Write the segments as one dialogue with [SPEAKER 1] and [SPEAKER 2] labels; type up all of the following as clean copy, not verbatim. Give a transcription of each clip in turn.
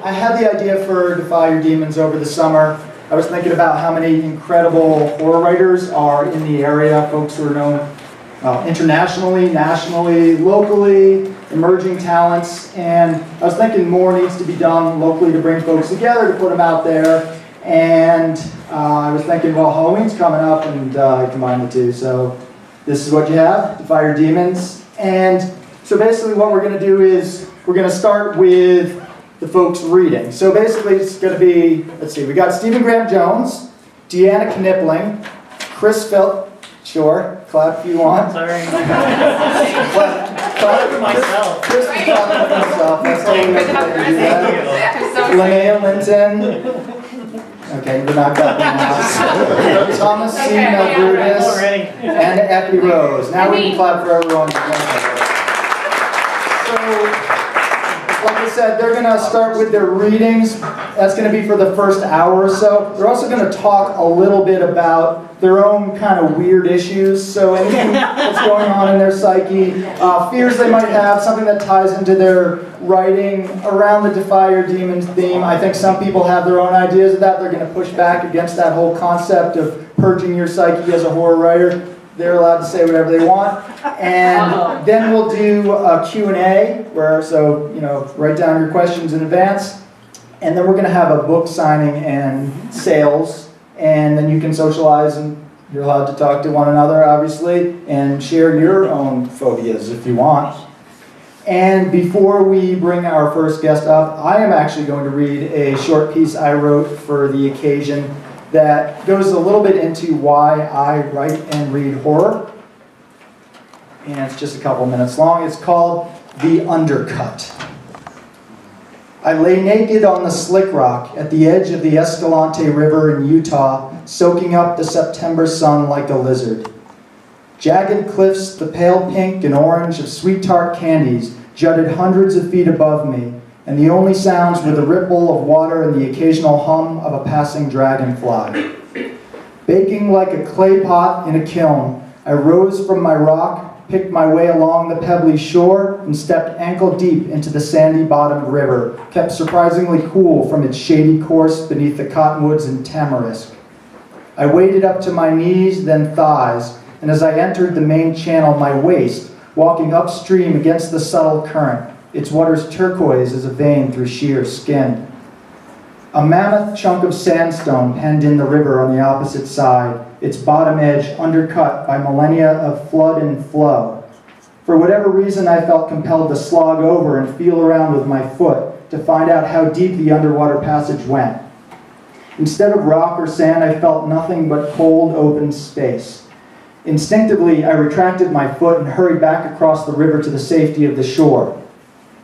[SPEAKER 1] I had the idea for Defy Your Demons over the summer. I was thinking about how many incredible horror writers are in the area, folks who are known internationally, nationally, locally, emerging talents, and I was thinking more needs to be done locally to bring folks together, to put them out there, and I was thinking, well, Halloween's coming up, and I combined the two, so this is what you have, Defy Your Demons, and so basically what we're going to do is, we're going to start with the folks reading. So basically it's going to be, let's see, we got Stephen Graham Jones, DeAnna Knippling, Chris Phillips, sure, clap if you want.
[SPEAKER 2] Sorry.
[SPEAKER 1] clap
[SPEAKER 2] for myself.
[SPEAKER 1] Chris is clapping for himself. That's totally okay to do that. Linnea Linton. Okay, we're not clapping now. Thomas C. Mavroudis and Effie Rose. Now we can clap for everyone. So, like I said, they're going to start with their readings. That's going to be for the first hour or so. They're also going to talk a little bit about their own kind of weird issues. So anything that's going on in their psyche, fears they might have, something that ties into their writing around the Defy Your Demons theme. I think some people have their own ideas of that. They're going to push back against that whole concept of purging your psyche as a horror writer. They're allowed to say whatever they want. And then we'll do a Q&A, so, write down your questions in advance. And then we're going to have a book signing and sales. And then you can socialize, and you're allowed to talk to one another, obviously, and share your own phobias if you want. And before we bring our first guest up, I am actually going to read a short piece I wrote for the occasion that goes a little bit into why I write and read horror. And it's just a couple minutes long. It's called The Undercut. I lay naked on the slick rock at the edge of the Escalante River in Utah, soaking up the September sun like a lizard. Jagged cliffs, the pale pink and orange of sweet tart candies, jutted hundreds of feet above me, and the only sounds were the ripple of water and the occasional hum of a passing dragonfly. Baking like a clay pot in a kiln, I rose from my rock, picked my way along the pebbly shore, and stepped ankle-deep into the sandy-bottomed river, kept surprisingly cool from its shady course beneath the cottonwoods and tamarisk. I waded up to my knees, then thighs, and as I entered the main channel, my waist, walking upstream against the subtle current, its waters turquoise as a vein through sheer skin. A mammoth chunk of sandstone penned in the river on the opposite side, its bottom edge undercut by millennia of flood and flow. For whatever reason, I felt compelled to slog over and feel around with my foot to find out how deep the underwater passage went. Instead of rock or sand, I felt nothing but cold, open space. Instinctively, I retracted my foot and hurried back across the river to the safety of the shore.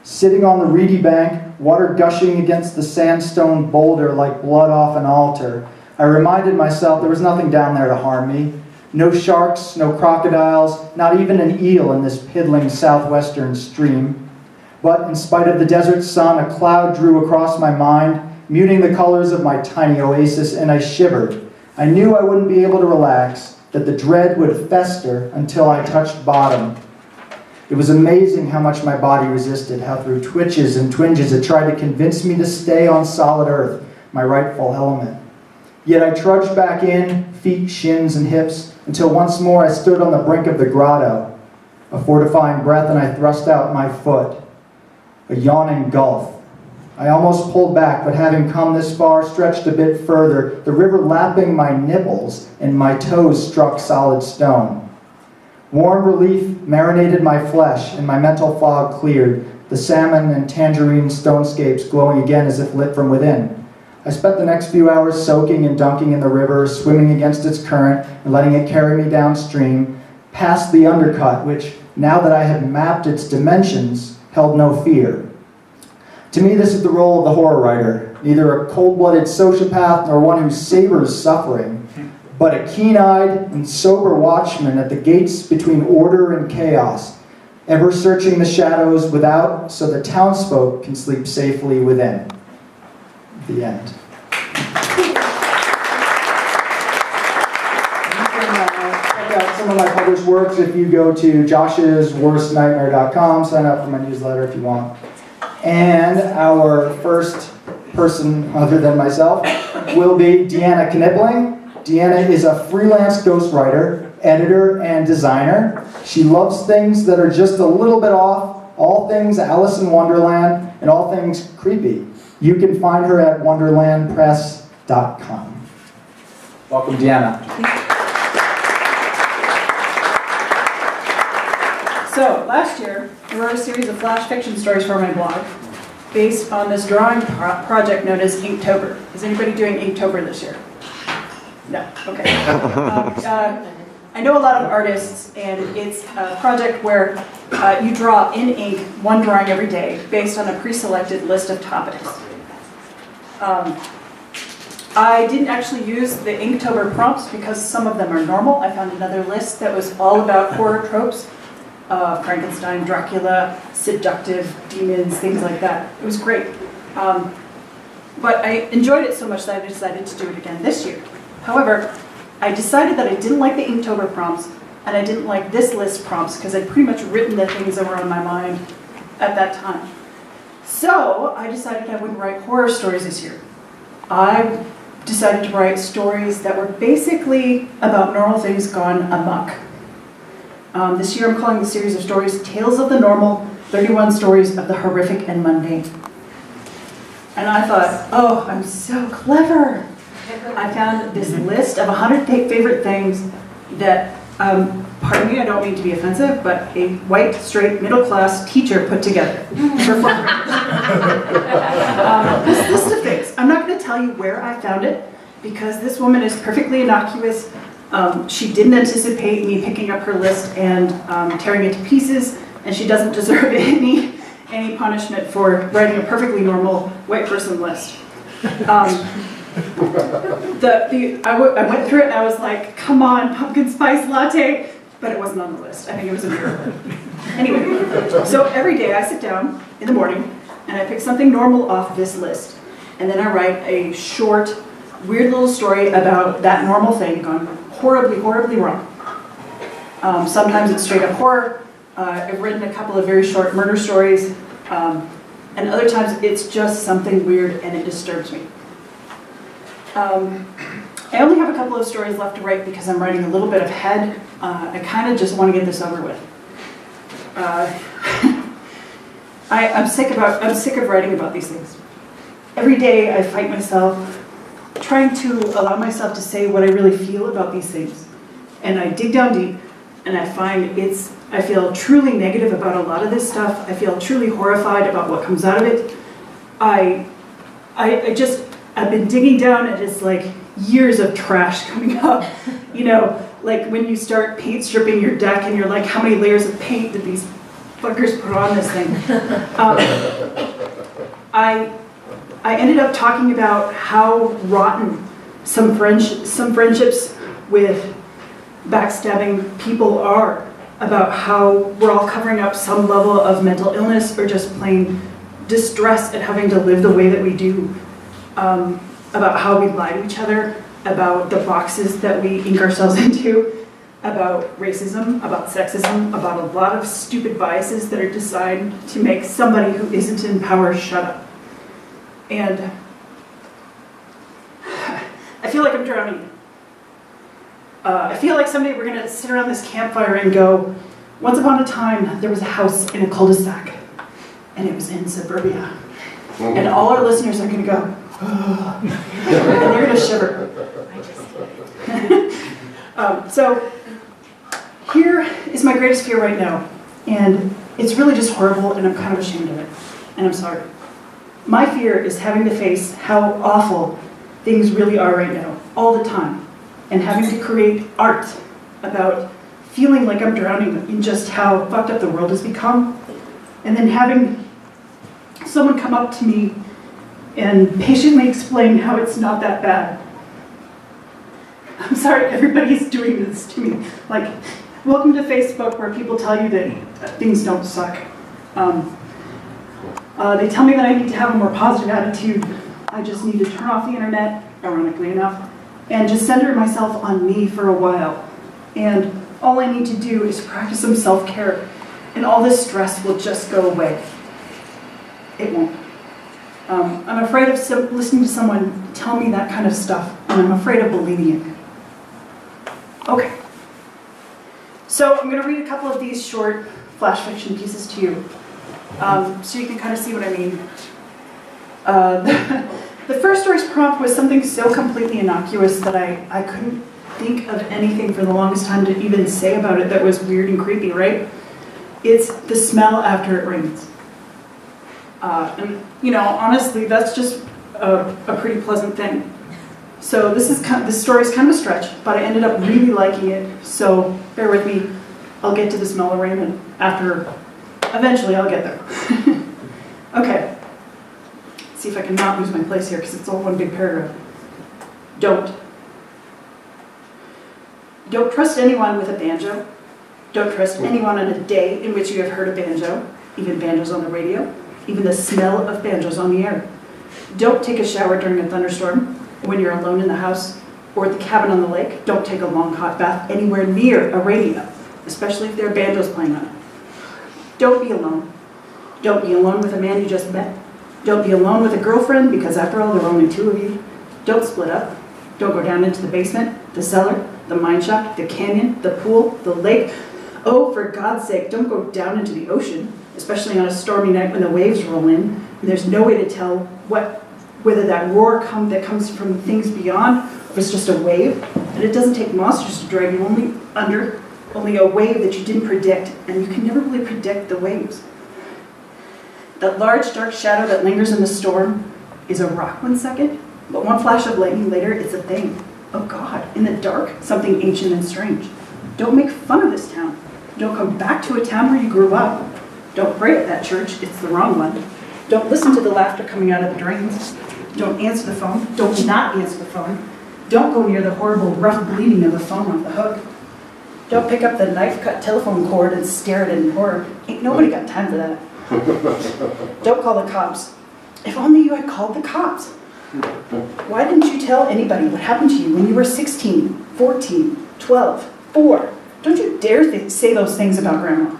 [SPEAKER 1] Sitting on the reedy bank, water gushing against the sandstone boulder like blood off an altar, I reminded myself there was nothing down there to harm me. No sharks, no crocodiles, not even an eel in this piddling southwestern stream. But in spite of the desert sun, a cloud drew across my mind, muting the colors of my tiny oasis, and I shivered. I knew I wouldn't be able to relax, that the dread would fester until I touched bottom. It was amazing how much my body resisted, how through twitches and twinges it tried to convince me to stay on solid earth, my rightful element. Yet I trudged back in, feet, shins, and hips, until once more I stood on the brink of the grotto. A fortifying breath, and I thrust out my foot. A yawning gulf. I almost pulled back, but having come this far, stretched a bit further, the river lapping my nipples, and my toes struck solid stone. Warm relief marinated my flesh, and my mental fog cleared, the salmon and tangerine stonescapes glowing again as if lit from within. I spent the next few hours soaking and dunking in the river, swimming against its current, and letting it carry me downstream, past the undercut, which, now that I had mapped its dimensions, held no fear. To me, this is the role of the horror writer, neither a cold-blooded sociopath nor one who savors suffering, but a keen-eyed and sober watchman at the gates between order and chaos, ever searching the shadows without so the townsfolk can sleep safely within. The end. You can check out some of my published works if you go to joshsworstnightmare.com, sign up for my newsletter if you want. And our first person other than myself will be DeAnna Knippling. DeAnna is a freelance ghostwriter, editor, and designer. She loves things that are just a little bit off, all things Alice in Wonderland, and all things creepy. You can find her at wonderlandpress.com. Welcome, DeAnna.
[SPEAKER 2] So, last year, I wrote a series of flash fiction stories for my blog based on this drawing project known as Inktober. Is anybody doing Inktober this year? No? Okay. I know a lot of artists, and it's a project where you draw in ink one drawing every day based on a pre-selected list of topics. I didn't actually use the Inktober prompts because some of them are normal. I found another list that was all about horror tropes. Frankenstein, Dracula, seductive demons, things like that. It was great. But I enjoyed it so much that I decided to do it again this year. However, I decided that I didn't like the Inktober prompts, and I didn't like this list prompts because I'd pretty much written the things that were on my mind at that time. So I decided I wouldn't write horror stories this year. I decided to write stories that were basically about normal things gone amok. This year I'm calling the series of stories Tales of the Normal, 31 Stories of the Horrific and Mundane. And I thought, oh, I'm so clever. I found this list of 100 favorite things that, pardon me, I don't mean to be offensive, but a white, straight, middle-class teacher put together for fun. This list of things, I'm not going to tell you where I found it, because this woman is perfectly innocuous. She didn't anticipate me picking up her list and tearing it to pieces, and she doesn't deserve any punishment for writing a perfectly normal white person list. I went through it and I was like, come on, pumpkin spice latte, but it wasn't on the list. I think it was a miracle. Anyway, so every day I sit down in the morning and I pick something normal off this list, and then I write a short, weird little story about that normal thing gone horribly, horribly wrong. Sometimes it's straight up horror. I've written a couple of very short murder stories, and other times it's just something weird and it disturbs me. I only have a couple of stories left to write because I'm writing a little bit ahead. I kind of just want to get this over with. I'm sick of writing about these things. Every day I fight myself trying to allow myself to say what I really feel about these things. And I dig down deep, and I find I feel truly negative about a lot of this stuff. I feel truly horrified about what comes out of it. I've been digging down, and it's like years of trash coming up. You know, like when you start paint stripping your deck, and you're like, how many layers of paint did these fuckers put on this thing? I ended up talking about how rotten some friendships with backstabbing people are, about how we're all covering up some level of mental illness or just plain distress at having to live the way that we do, about how we lie to each other, about the boxes that we ink ourselves into, about racism, about sexism, about a lot of stupid biases that are designed to make somebody who isn't in power shut up. And I feel like I'm drowning. I feel like someday we're going to sit around this campfire and go, once upon a time, there was a house in a cul-de-sac, and it was in suburbia. And all our listeners are going to go, oh, and they're going to shiver. So here is my greatest fear right now, and it's really just horrible, and I'm kind of ashamed of it, and I'm sorry. My fear is having to face how awful things really are right now, all the time, and having to create art about feeling like I'm drowning in just how fucked up the world has become, and then having someone come up to me and patiently explain how it's not that bad. I'm sorry, everybody's doing this to me. Like, welcome to Facebook, where people tell you that things don't suck. They tell me that I need to have a more positive attitude. I just need to turn off the internet, ironically enough, and just center myself on me for a while. And all I need to do is practice some self-care, and all this stress will just go away. It won't. I'm afraid of listening to someone tell me that kind of stuff, and I'm afraid of believing it. Okay. So I'm going to read a couple of these short flash fiction pieces to you, so you can kind of see what I mean. The first story's prompt was something so completely innocuous that I couldn't think of anything for the longest time to even say about it that was weird and creepy, right? It's the smell after it rains. And, you know, honestly, that's just a pretty pleasant thing. So this story's kind of a stretch, but I ended up really liking it, so bear with me. I'll get to the smell of rain, and eventually I'll get there. Okay. See if I can not lose my place here, because it's all one big paragraph. Don't trust anyone with a banjo. Don't trust anyone on a day in which you have heard a banjo, even banjos on the radio, even the smell of banjos on the air. Don't take a shower during a thunderstorm, when you're alone in the house, or at the cabin on the lake. Don't take a long hot bath anywhere near a radio, especially if there are banjos playing on it. Don't be alone. Don't be alone with a man you just met. Don't be alone with a girlfriend, because after all, there are only two of you. Don't split up. Don't go down into the basement, the cellar, the mine shaft, the canyon, the pool, the lake. Oh, for God's sake, don't go down into the ocean, especially on a stormy night when the waves roll in, and there's no way to tell whether that roar that comes from things beyond, or it's just a wave. And it doesn't take monsters to drag you only a wave that you didn't predict, and you can never really predict the waves. That large, dark shadow that lingers in the storm is a rock 1 second, but one flash of lightning later, it's a thing. Oh God, in the dark, something ancient and strange. Don't make fun of this town. Don't come back to a town where you grew up. Don't pray at that church, it's the wrong one. Don't listen to the laughter coming out of the drains. Don't answer the phone. Don't not answer the phone. Don't go near the horrible rough bleeding of the phone off the hook. Don't pick up the knife-cut telephone cord and stare at it in horror. Ain't nobody got time for that. Don't call the cops. If only you had called the cops. Why didn't you tell anybody what happened to you when you were 16, 14, 12, 4? Don't you dare say those things about Grandma.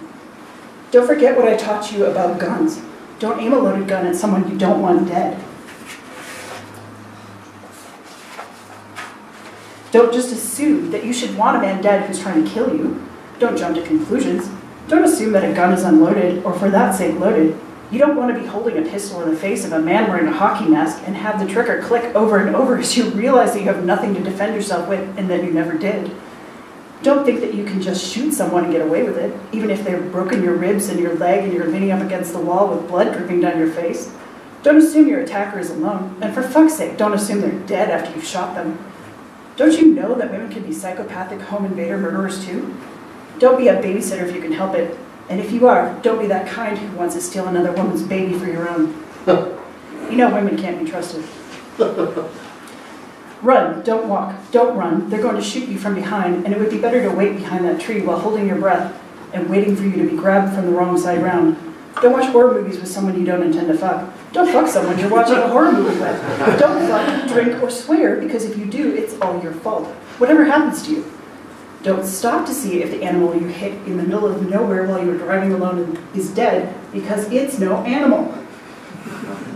[SPEAKER 2] Don't forget what I taught you about guns. Don't aim a loaded gun at someone you don't want dead. Don't just assume that you should want a man dead who's trying to kill you. Don't jump to conclusions. Don't assume that a gun is unloaded, or for that sake loaded. You don't want to be holding a pistol in the face of a man wearing a hockey mask and have the trigger click over and over as you realize that you have nothing to defend yourself with and that you never did. Don't think that you can just shoot someone and get away with it, even if they've broken your ribs and your leg and you're leaning up against the wall with blood dripping down your face. Don't assume your attacker is alone, and for fuck's sake, don't assume they're dead after you've shot them. Don't you know that women can be psychopathic home invader murderers too? Don't be a babysitter if you can help it. And if you are, don't be that kind who wants to steal another woman's baby for your own. You know women can't be trusted. Run, don't walk, don't run. They're going to shoot you from behind, and it would be better to wait behind that tree while holding your breath and waiting for you to be grabbed from the wrong side round. Don't watch horror movies with someone you don't intend to fuck. Don't fuck someone you're watching a horror movie with. Don't fuck, drink, or swear, because if you do, it's all your fault. Whatever happens to you. Don't stop to see if the animal you hit in the middle of nowhere while you were driving alone is dead, because it's no animal.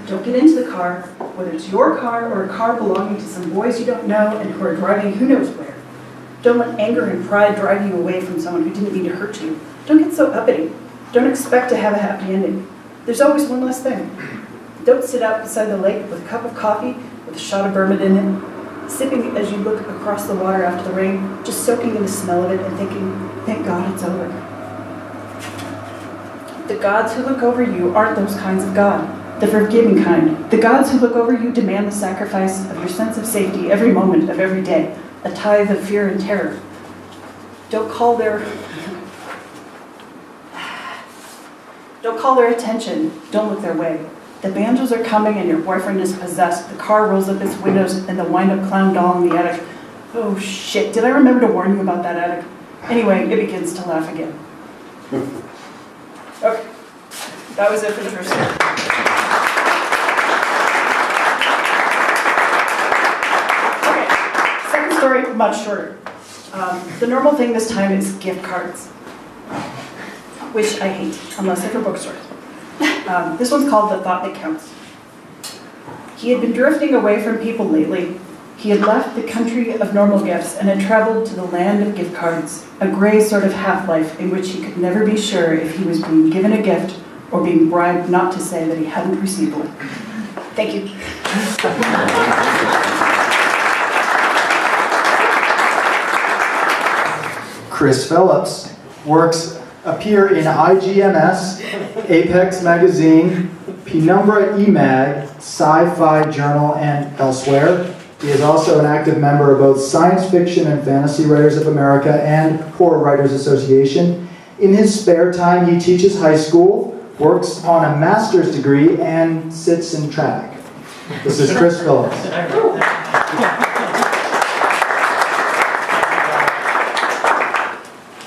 [SPEAKER 2] Don't get into the car, whether it's your car or a car belonging to some boys you don't know and who are driving who knows where. Don't let anger and pride drive you away from someone who didn't mean to hurt you. Don't get so uppity. Don't expect to have a happy ending. There's always one less thing. Don't sit out beside the lake with a cup of coffee with a shot of bourbon in it, sipping as you look across the water after the rain, just soaking in the smell of it and thinking, thank God it's over. The gods who look over you aren't those kinds of God, the forgiving kind. The gods who look over you demand the sacrifice of your sense of safety every moment of every day, a tithe of fear and terror. Don't call their attention. Don't look their way. The banjos are coming and your boyfriend is possessed. The car rolls up its windows and the wind-up clown doll in the attic. Oh shit, did I remember to warn you about that attic? Anyway, it begins to laugh again. Okay, that was it for the first story. Okay, second story, much shorter. The normal thing this time is gift cards, which I hate, unless they're for bookstores. This one's called The Thought That Counts. He had been drifting away from people lately. He had left the country of normal gifts and had traveled to the land of gift cards, a gray sort of half-life in which he could never be sure if he was being given a gift or being bribed not to say that he hadn't received one. Thank you.
[SPEAKER 1] Chris Phillips. Works appear in IGMS, Apex Magazine, Penumbra eMag, Sci-Fi Journal, and elsewhere. He is also an active member of both Science Fiction and Fantasy Writers of America and Horror Writers Association. In his spare time, he teaches high school, works on a master's degree, and sits in traffic. This is Chris Phillips.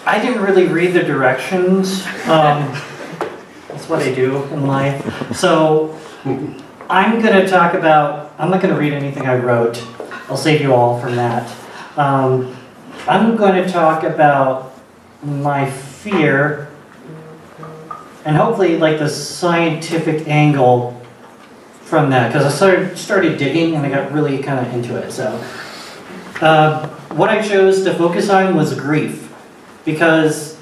[SPEAKER 3] I didn't really read the directions. That's what I do in life. So I'm going to talk about, I'm not going to read anything I wrote. I'll save you all from that. I'm going to talk about my fear and hopefully like the scientific angle from that, because I started digging and I got really kind of into it. So what I chose to focus on was grief. Because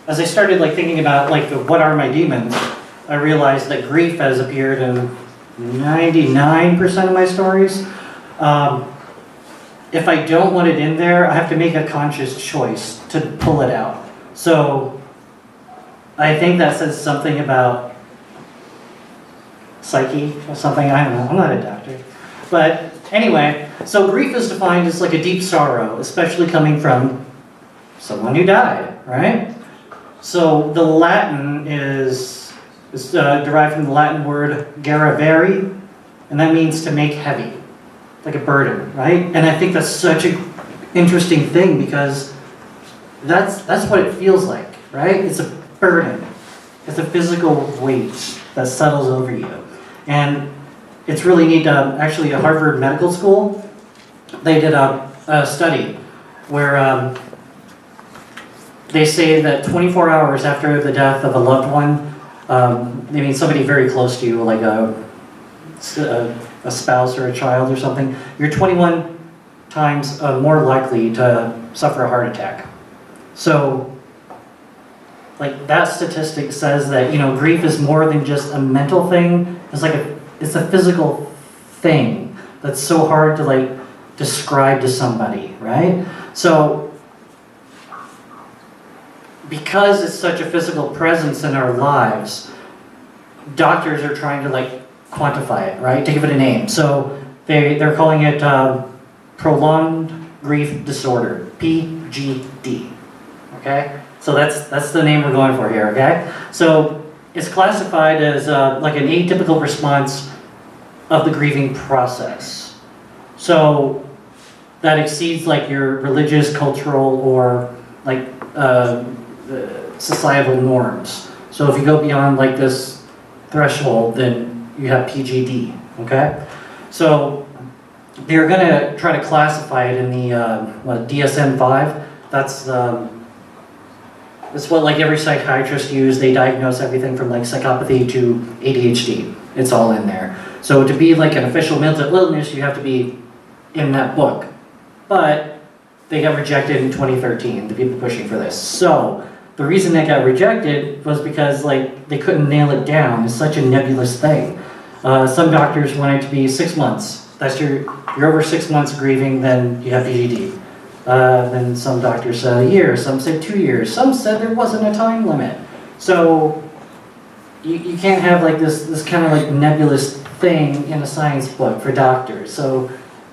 [SPEAKER 3] as I started like thinking about like what are my demons, I realized that grief has appeared in 99% of my stories. If I don't want it in there, I have to make a conscious choice to pull it out. So I think that says something about psyche or something. I don't know. I'm not a doctor. But anyway, so grief is defined as like a deep sorrow, especially coming from someone who died, right? So the Latin is derived from the Latin word garavere, and that means to make heavy, like a burden, right? And I think that's such an interesting thing because that's what it feels like, right? It's a burden. It's a physical weight that settles over you. And it's really neat. Actually, at Harvard Medical School, they did a study where they say that 24 hours after the death of a loved one, I mean somebody very close to you, like a spouse or a child or something, you're 21 times more likely to suffer a heart attack. So, like that statistic says that grief is more than just a mental thing. It's a physical thing that's so hard to like describe to somebody, right? So. Because it's such a physical presence in our lives, doctors are trying to like quantify it, right? To give it a name. So they're calling it prolonged grief disorder, PGD. Okay? So that's the name we're going for here, okay? So it's classified as like an atypical response of the grieving process. So that exceeds like your religious, cultural, or like societal norms. So if you go beyond like this threshold, then you have PGD, okay? So they're going to try to classify it in the DSM-5. That's what like every psychiatrist uses. They diagnose everything from like psychopathy to ADHD. It's all in there. So to be like an official mental illness, you have to be in that book. But they got rejected in 2013, the people pushing for this. So the reason they got rejected was because like they couldn't nail it down. It's such a nebulous thing. Some doctors want it to be 6 months. That's you're over 6 months grieving, then you have PGD. Then some doctors said a year, some said 2 years, some said there wasn't a time limit. So you can't have like this kind of like nebulous thing in a science book for doctors. So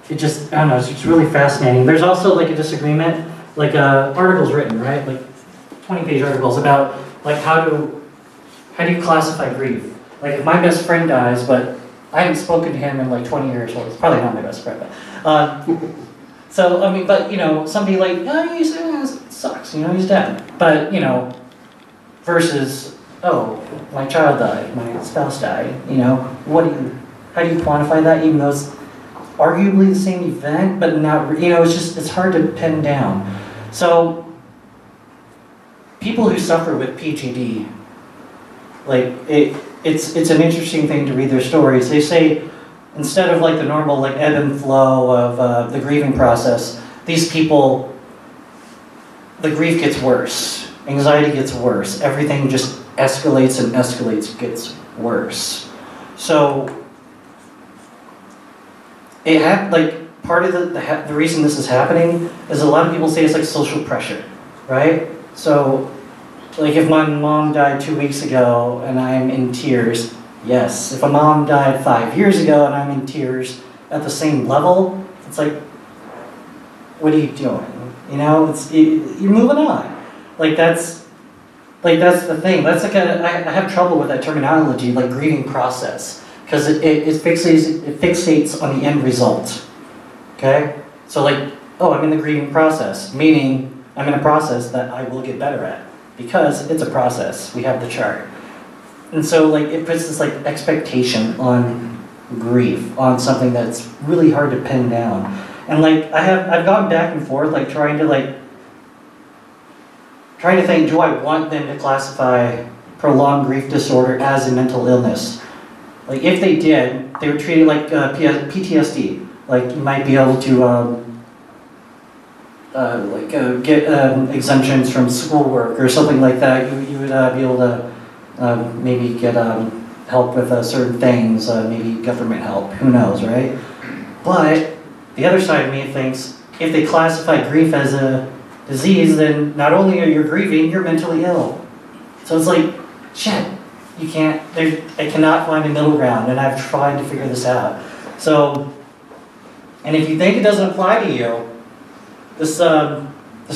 [SPEAKER 3] it just, I don't know, it's just really fascinating. There's also like a disagreement, like articles written, right? Like 20-page articles about like how do you classify grief? Like if my best friend dies, but I haven't spoken to him in like 20 years, well, it's probably not my best friend, but so I mean, but somebody like, oh, it sucks, he's dead. But versus, oh, my child died, my spouse died, how do you quantify that, even though it's arguably the same event, but not, it's hard to pin down. So people who suffer with PGD, like it's an interesting thing to read their stories. They say instead of like the normal like ebb and flow of the grieving process, these people, the grief gets worse, anxiety gets worse, everything just escalates and escalates, gets worse. So it like part of the reason this is happening is a lot of people say it's like social pressure, right? So like if my mom died 2 weeks ago and I'm in tears, yes. If a mom died 5 years ago and I'm in tears at the same level, it's like, what are you doing? You know, you're moving on. Like that's the thing. That's like I have trouble with that terminology, like grieving process, because it fixates on the end result. Okay, so like, oh, I'm in the grieving process, meaning I'm in a process that I will get better at because it's a process. We have the chart. And so like it puts this like expectation on grief, on something that's really hard to pin down. And like I've gone back and forth like trying to think, do I want them to classify prolonged grief disorder as a mental illness? Like if they did, they would treat it like PTSD. Like you might be able to get exemptions from schoolwork or something like that. You would be able to maybe get help with certain things, maybe government help, who knows, right? But the other side of me thinks if they classify grief as a disease, then not only are you grieving, you're mentally ill. So it's like, shit, you can't, I cannot find a middle ground, and I've tried to figure this out. So, and if you think it doesn't apply to you, this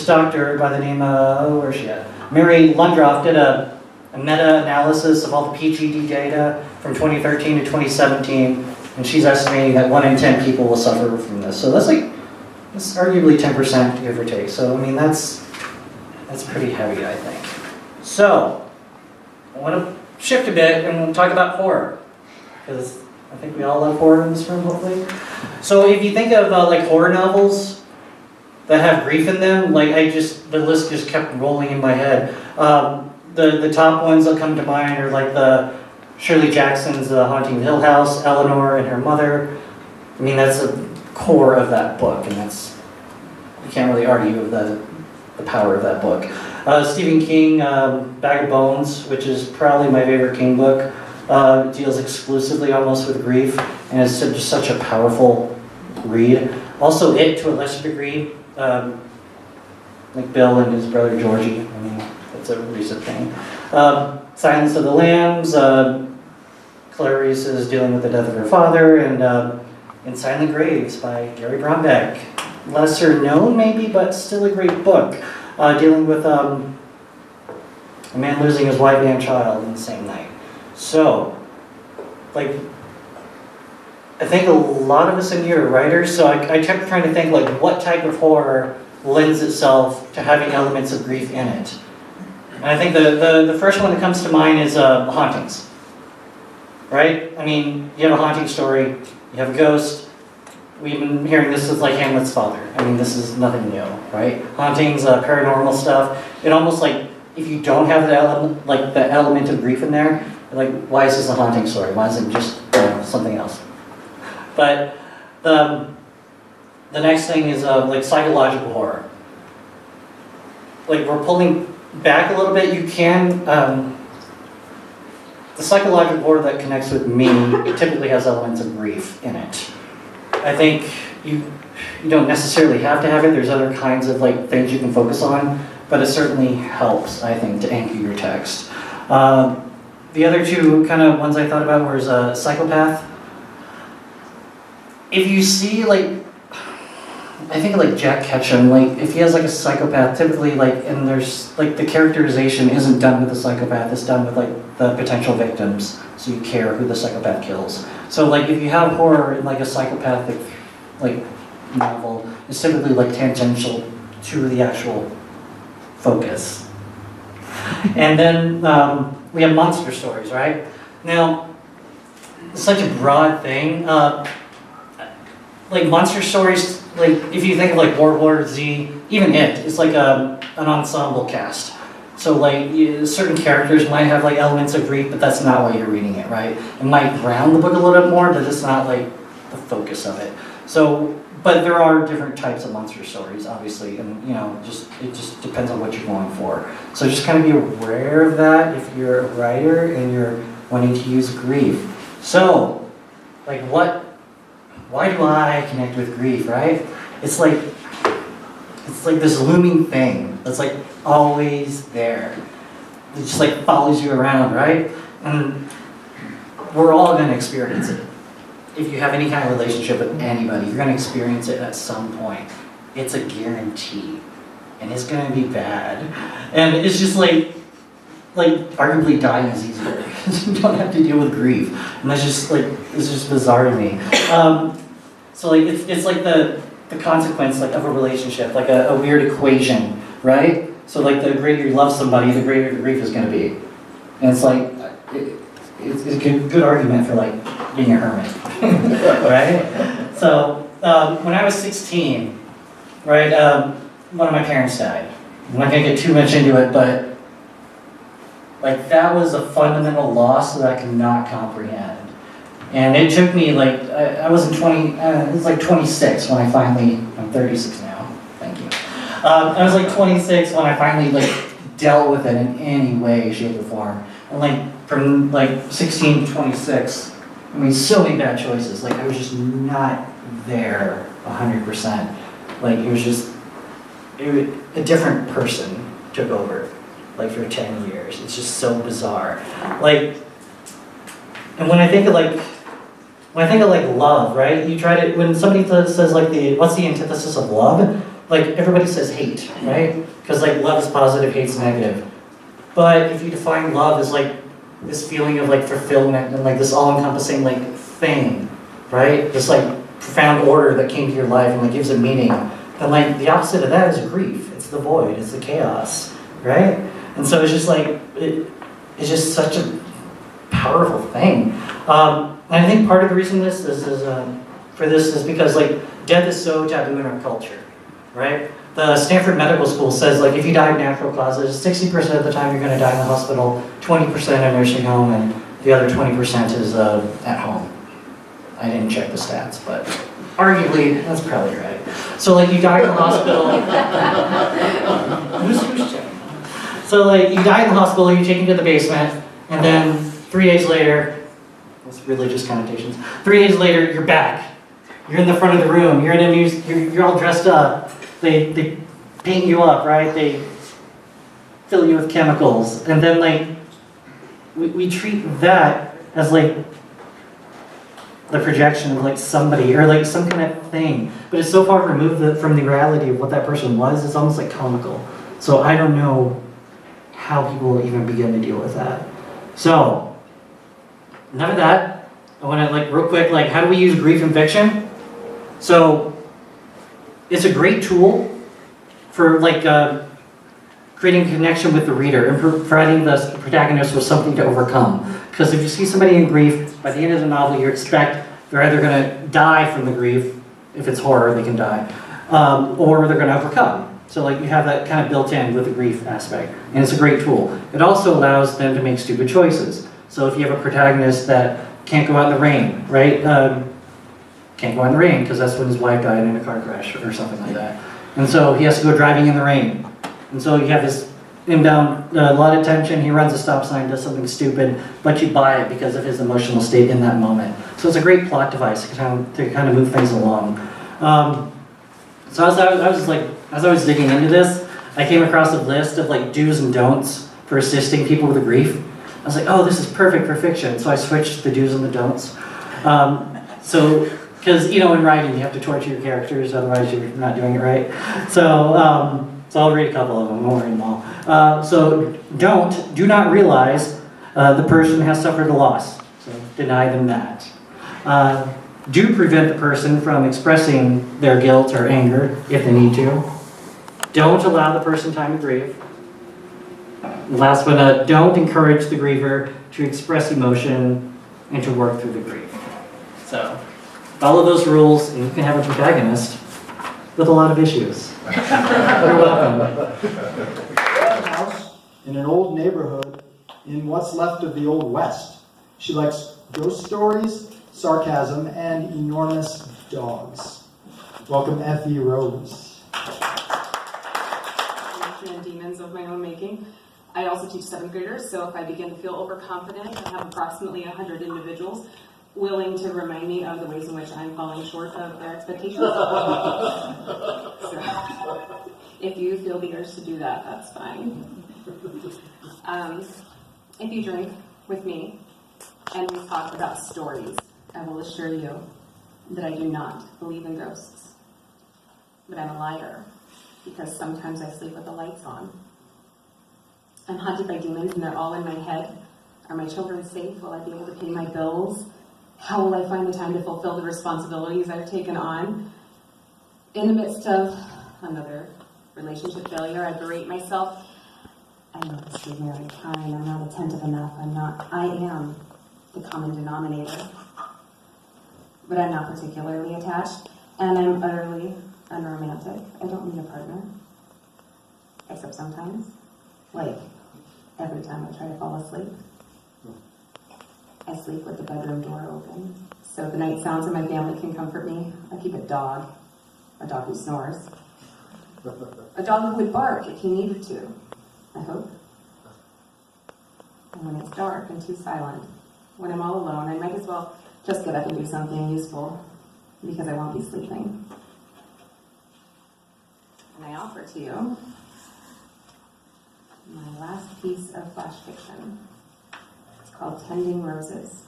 [SPEAKER 3] doctor by the name of, where's she at? Mary Lundroff did a meta-analysis of all the PGD data from 2013 to 2017, and she's estimating that 1 in 10 people will suffer from this. So that's arguably 10% give or take. So I mean that's pretty heavy, I think. So I want to shift a bit and we'll talk about horror, because I think we all love horror in this room, hopefully. So if you think of like horror novels that have grief in them, like the list just kept rolling in my head. The top ones that come to mind are like the Shirley Jackson's Haunting of Hill House, Eleanor and her mother. I mean, that's the core of that book, and you can't really argue with the power of that book. Stephen King, Bag of Bones, which is probably my favorite King book, deals exclusively almost with grief, and it's just such a powerful read. Also, It, to a lesser degree, like Bill and his brother Georgie. I mean, that's a recent thing. Silence of the Lambs, Clarice is dealing with the death of her father, and In Silent Graves by Gary Brombeck. Lesser known maybe, but still a great book, dealing with a man losing his wife and child in the same night. So, like, I think a lot of us in here are writers, so I kept trying to think, like, what type of horror lends itself to having elements of grief in it. And I think the first one that comes to mind is hauntings. Right? I mean, you have a haunting story, you have a ghost. We've been hearing this with like Hamlet's father. I mean, this is nothing new, right? Hauntings, paranormal stuff. It almost like, if you don't have the element of grief in there, like, why is this a haunting story? Why isn't it just something else? But the next thing is like psychological horror. Like, we're pulling back a little bit. You can, the psychological horror that connects with me typically has elements of grief in it. I think you don't necessarily have to have it. There's other kinds of like things you can focus on, but it certainly helps, I think, to anchor your text. The other two kind of ones I thought about was psychopath. If you see like, I think like Jack Ketchum, like if he has like a psychopath, typically like, and there's like the characterization isn't done with the psychopath, it's done with like the potential victims, so you care who the psychopath kills. So like if you have horror in like a psychopathic like novel, it's typically like tangential to the actual focus. And then we have monster stories, right? Now, it's such a broad thing. Like monster stories, like if you think of like World War Z, even it's like an ensemble cast. So like certain characters might have like elements of grief, but that's not why you're reading it, right? It might ground the book a little bit more, but it's not like the focus of it. So, but there are different types of monster stories, obviously, and it just depends on what you're going for. So just kind of be aware of that if you're a writer and you're wanting to use grief. So, like why do I connect with grief, right? It's like this looming thing that's like always there. It just like follows you around, right? And we're all gonna experience it. If you have any kind of relationship with anybody, you're gonna experience it at some point. It's a guarantee. And it's gonna be bad. And it's just like arguably dying is easier because you don't have to deal with grief. And that's just like, it's just bizarre to me. So like, it's like the consequence like of a relationship, like a weird equation, right? So like the greater you love somebody, the greater the grief is gonna be. And it's like, it's a good argument for like being a hermit, right? So when I was 16, right, one of my parents died. I'm not gonna get too much into it, but like that was a fundamental loss that I could not comprehend. And it took me like, I wasn't 20, it was like 26 when I finally, I'm 36 now, thank you. I was like 26 when I finally like dealt with it in any way, shape or form. And like from like 16 to 26, I mean so many bad choices. Like I was just not there 100%. Like it was a different person took over. Like for 10 years. It's just so bizarre. Like, and when I think of love, right? You try to, when somebody says like what's the antithesis of love? Like everybody says hate, right? Because like love is positive, hate's negative. But if you define love as like this feeling of like fulfillment and like this all-encompassing like thing, right? This like profound order that came to your life and like gives it meaning, then like the opposite of that is grief. It's the void, it's the chaos, right? And so it's just like, it's just such a powerful thing. And I think part of the reason for this is because like death is so taboo in our culture, right? The Stanford Medical School says like if you die of natural causes, 60% of the time you're gonna die in the hospital, 20% in a nursing home, and the other 20% is at home. I didn't check the stats, but arguably that's probably right. So like you die in the hospital, who's checking? So like you die in the hospital, you're taken to the basement, and then 3 days later, that's religious connotations. 3 days later, you're back. You're in the front of the room. You're in a new. You're all dressed up. They paint you up, right? They fill you with chemicals, and then like we treat that as like the projection of like somebody or like some kind of thing. But it's so far removed from the reality of what that person was. It's almost like comical. So I don't know how people even begin to deal with that. So, enough of that. I want to like real quick, like how do we use grief in fiction? So, it's a great tool for like creating a connection with the reader and providing the protagonist with something to overcome. Because if you see somebody in grief, by the end of the novel you expect they're either going to die from the grief, if it's horror they can die, or they're going to overcome. So like you have that kind of built in with the grief aspect, and it's a great tool. It also allows them to make stupid choices. So if you have a protagonist that can't go out in the rain, right? Can't go out in the rain because that's when his wife died in a car crash or something like that. And so he has to go driving in the rain. And so you have this inbound, a lot of tension, he runs a stop sign, does something stupid, but you buy it because of his emotional state in that moment. So it's a great plot device to kind of move things along. So as I was digging into this, I came across a list of like do's and don'ts for assisting people with grief. I was like, oh, this is perfect for fiction. So I switched the do's and the don'ts. Because in writing you have to torture your characters, otherwise you're not doing it right. So I'll read a couple of them, I won't read them all. So do not realize the person has suffered a loss. So deny them that. Do prevent the person from expressing their guilt or anger if they need to. Don't allow the person time to grieve. Last one, don't encourage the griever to express emotion and to work through the grief. So, follow those rules and you can have a protagonist with a lot of issues. You're welcome.
[SPEAKER 1] House in an old neighborhood in what's left of the Old West. She likes ghost stories, sarcasm, and enormous dogs. Welcome, Effie Rose.
[SPEAKER 4] And demons of my own making. I also teach 7th graders, so if I begin to feel overconfident, I have approximately 100 individuals willing to remind me of the ways in which I'm falling short of their expectations. So, if you feel the urge to do that, that's fine. If you drink with me and we talk about stories, I will assure you that I do not believe in ghosts. But I'm a liar, because sometimes I sleep with the lights on. I'm haunted by demons and they're all in my head. Are my children safe? Will I be able to pay my bills? How will I find the time to fulfill the responsibilities I've taken on? In the midst of another relationship failure, I berate myself. I know this is very kind. I'm not attentive enough. I am the common denominator. But I'm not particularly attached, and I'm utterly unromantic. I don't need a partner. Except sometimes. Like, every time I try to fall asleep. I sleep with the bedroom door open. So the night sounds of my family can comfort me. I keep a dog who snores. A dog who would bark if he needed to, I hope. And when it's dark and too silent, when I'm all alone, I might as well just get up and do something useful, because I won't be sleeping. And I offer to you my last piece of flash fiction. It's called Tending Roses.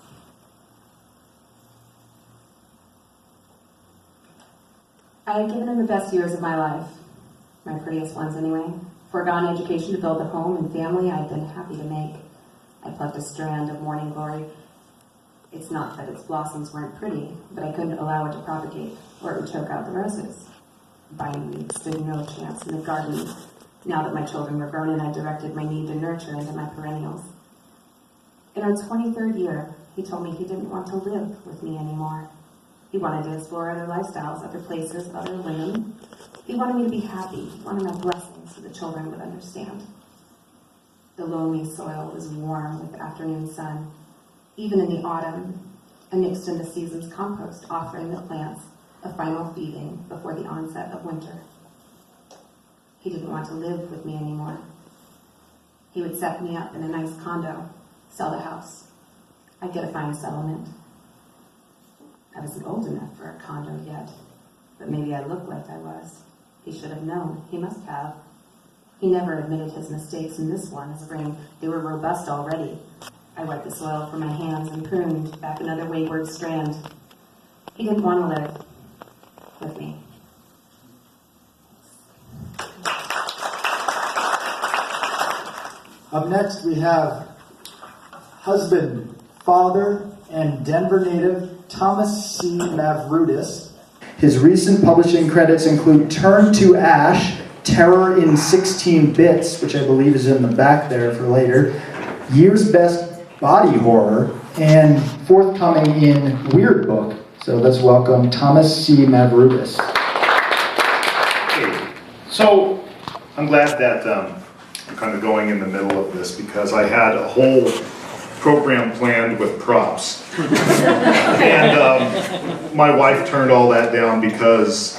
[SPEAKER 4] I had given him the best years of my life, my prettiest ones anyway. Foregone education to build the home and family I'd been happy to make. I plucked a strand of morning glory. It's not that its blossoms weren't pretty, but I couldn't allow it to propagate, or it would choke out the roses. Bindweed stood no chance in the garden. Now that my children were grown and I directed my need to nurture into my perennials. In our 23rd year, he told me he didn't want to live with me anymore. He wanted to explore other lifestyles, other places, other women. He wanted me to be happy. He wanted my blessings so the children would understand. The lonely soil was warm with the afternoon sun. Even in the autumn, I mixed in the season's compost, offering the plants a final feeding before the onset of winter. He didn't want to live with me anymore. He would set me up in a nice condo, sell the house. I'd get a fine settlement. I wasn't old enough for a condo yet, but maybe I looked like I was. He should have known. He must have. He never admitted his mistakes in this one spring. They were robust already. I wiped the soil from my hands and pruned back another wayward strand. He didn't want to live with me.
[SPEAKER 1] Up next, we have husband, father, and Denver native Thomas C. Mavroudis. His recent publishing credits include Turn to Ash, Terror in 16 Bits, which I believe is in the back there for later, Year's Best Body Horror, and forthcoming in Weird Book. So let's welcome Thomas C. Mavroudis.
[SPEAKER 5] Okay. So I'm glad that I'm kind of going in the middle of this, because I had a whole program planned with props. And my wife turned all that down because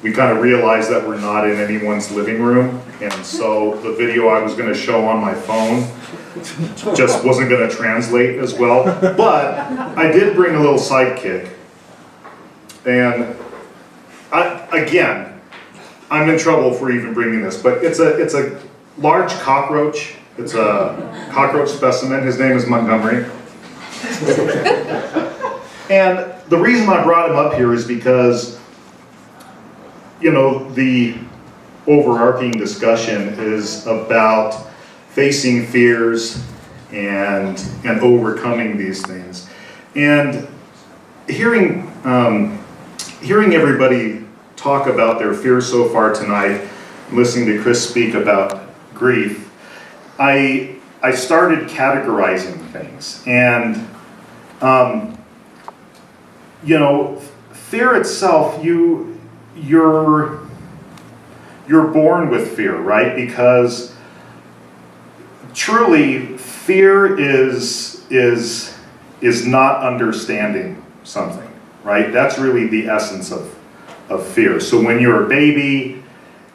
[SPEAKER 5] we kind of realized that we're not in anyone's living room. And so the video I was going to show on my phone just wasn't going to translate as well. But I did bring a little sidekick. And I'm in trouble for even bringing this, but it's a large cockroach. It's a cockroach specimen. His name is Montgomery. And the reason I brought him up here is because, you know, the overarching discussion is about facing fears and overcoming these things. And hearing everybody talk about their fears so far tonight, listening to Chris speak about grief, I started categorizing things. And, you know, fear itself, you're born with fear, right? Because truly, fear is is not understanding something, right? That's really the essence of fear. So when you're a baby,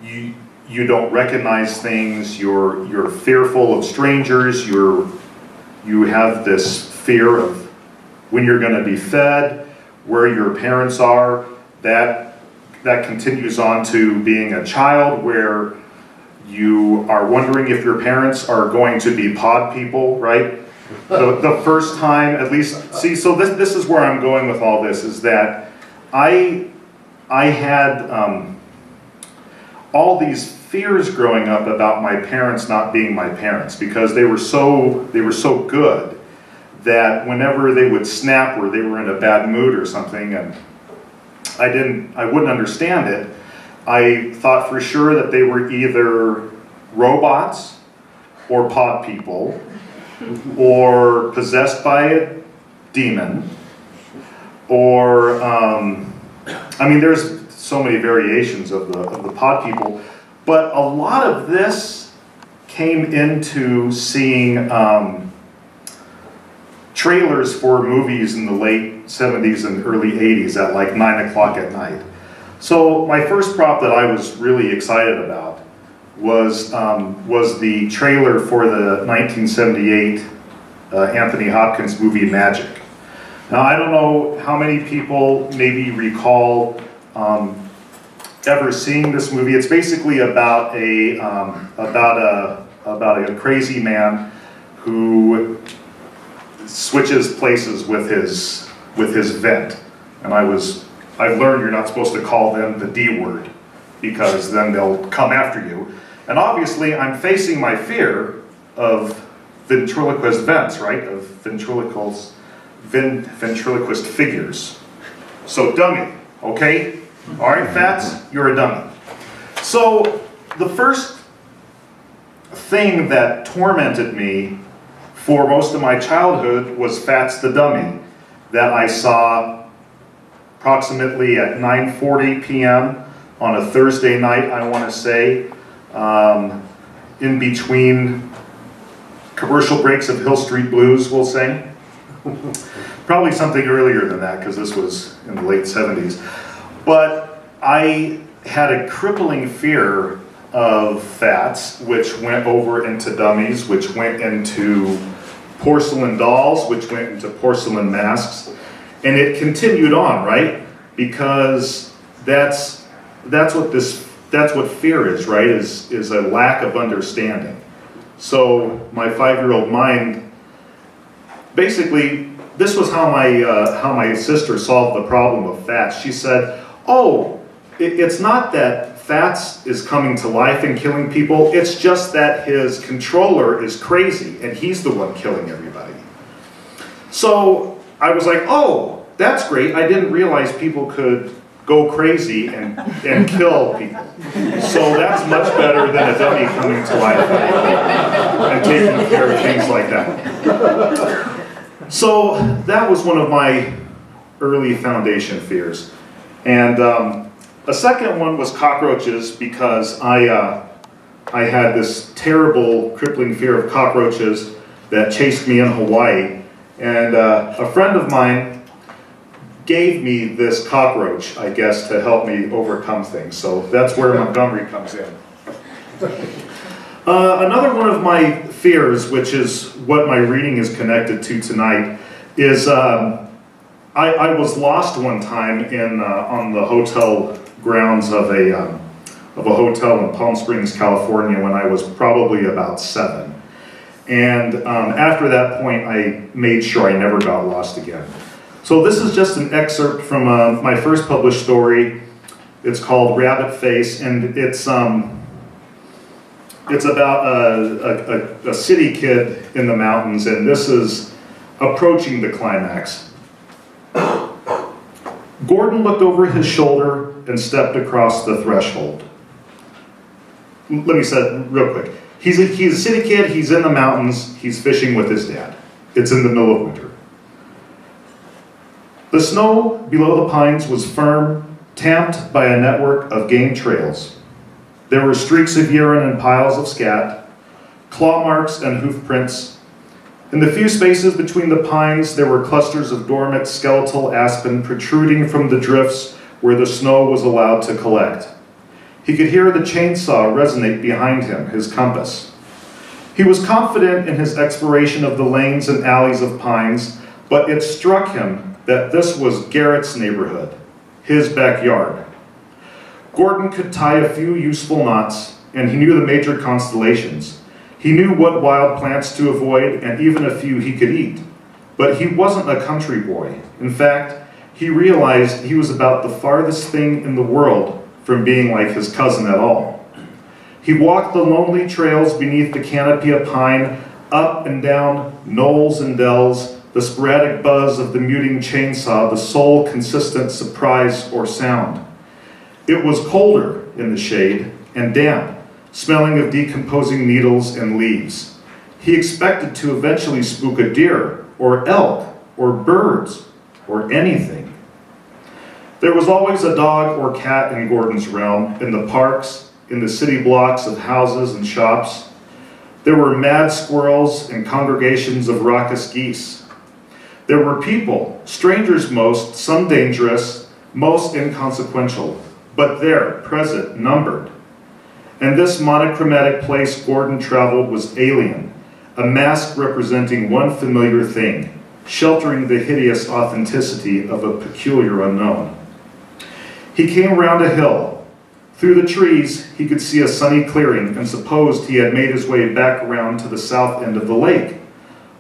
[SPEAKER 5] you don't recognize things, you're fearful of strangers, you have this fear of when you're going to be fed, where your parents are. That continues on to being a child where you are wondering if your parents are going to be pod people, right? The first time, at least, see, so this is where I'm going with all this, is that I had all these fears growing up about my parents not being my parents, because they were so good that whenever they would snap or they were in a bad mood or something, and I wouldn't understand it, I thought for sure that they were either robots or pod people or possessed by a demon, or I mean, there's so many variations of the pod people, but a lot of this came into seeing trailers for movies in the late 70s and early 80s at like 9 o'clock at night. So my first prop that I was really excited about was the trailer for the 1978 Anthony Hopkins movie Magic. Now I don't know how many people maybe recall ever seeing this movie. It's basically about a crazy man who switches places with his vent. And I've learned you're not supposed to call them the D word, because then they'll come after you. And obviously I'm facing my fear of ventriloquist vents, right? Of ventriloquist figures. So dummy, okay? All right, Fats, you're a dummy. So the first thing that tormented me for most of my childhood was Fats the Dummy, that I saw approximately at 9:40 p.m. on a Thursday night, I want to say, in between commercial breaks of Hill Street Blues, we'll say. Probably something earlier than that, because this was in the late 70s. But I had a crippling fear of Fats, which went over into dummies, which went into porcelain dolls, which went into porcelain masks, and it continued on, right? Because that's what fear is, right? Is a lack of understanding. So my 5-year-old mind, basically, this was how my sister solved the problem of Fats. She said, "Oh, it's not that Fats is coming to life and killing people, it's just that his controller is crazy and he's the one killing everybody." So I was like, oh, that's great. I didn't realize people could go crazy and kill people. So that's much better than a dummy coming to life and taking care of things like that. So that was one of my early foundation fears. And a second one was cockroaches, because I had this terrible, crippling fear of cockroaches that chased me in Hawaii. And a friend of mine gave me this cockroach, I guess, to help me overcome things. So that's where Montgomery comes in. Another one of my fears, which is what my reading is connected to tonight, is I was lost one time on the hotel grounds of a hotel in Palm Springs, California, when I was probably about 7. And after that point, I made sure I never got lost again. So this is just an excerpt from my first published story. It's called Rabbit Face, and it's about a city kid in the mountains, and this is approaching the climax. Gordon looked over his shoulder and stepped across the threshold. Let me say it real quick. He's a city kid, he's in the mountains, he's fishing with his dad. It's in the middle of winter. The snow below the pines was firm, tamped by a network of game trails. There were streaks of urine and piles of scat, claw marks and hoof prints, In the few spaces between the pines, there were clusters of dormant skeletal aspen protruding from the drifts where the snow was allowed to collect. He could hear the chainsaw resonate behind him, his compass. He was confident in his exploration of the lanes and alleys of pines, but it struck him that this was Garrett's neighborhood, his backyard. Gordon could tie a few useful knots, and he knew the major constellations. He knew what wild plants to avoid, and even a few he could eat. But he wasn't a country boy. In fact, he realized he was about the farthest thing in the world from being like his cousin at all. He walked the lonely trails beneath the canopy of pine, up and down knolls and dells, the sporadic buzz of the muting chainsaw, the sole consistent surprise or sound. It was colder in the shade and damp, smelling of decomposing needles and leaves. He expected to eventually spook a deer, or elk, or birds, or anything. There was always a dog or cat in Gordon's realm, in the parks, in the city blocks of houses and shops. There were mad squirrels and congregations of raucous geese. There were people, strangers most, some dangerous, most inconsequential, but there, present, numbered. And this monochromatic place Gordon traveled was alien, a mask representing one familiar thing, sheltering the hideous authenticity of a peculiar unknown. He came round a hill. Through the trees, he could see a sunny clearing and supposed he had made his way back around to the south end of the lake.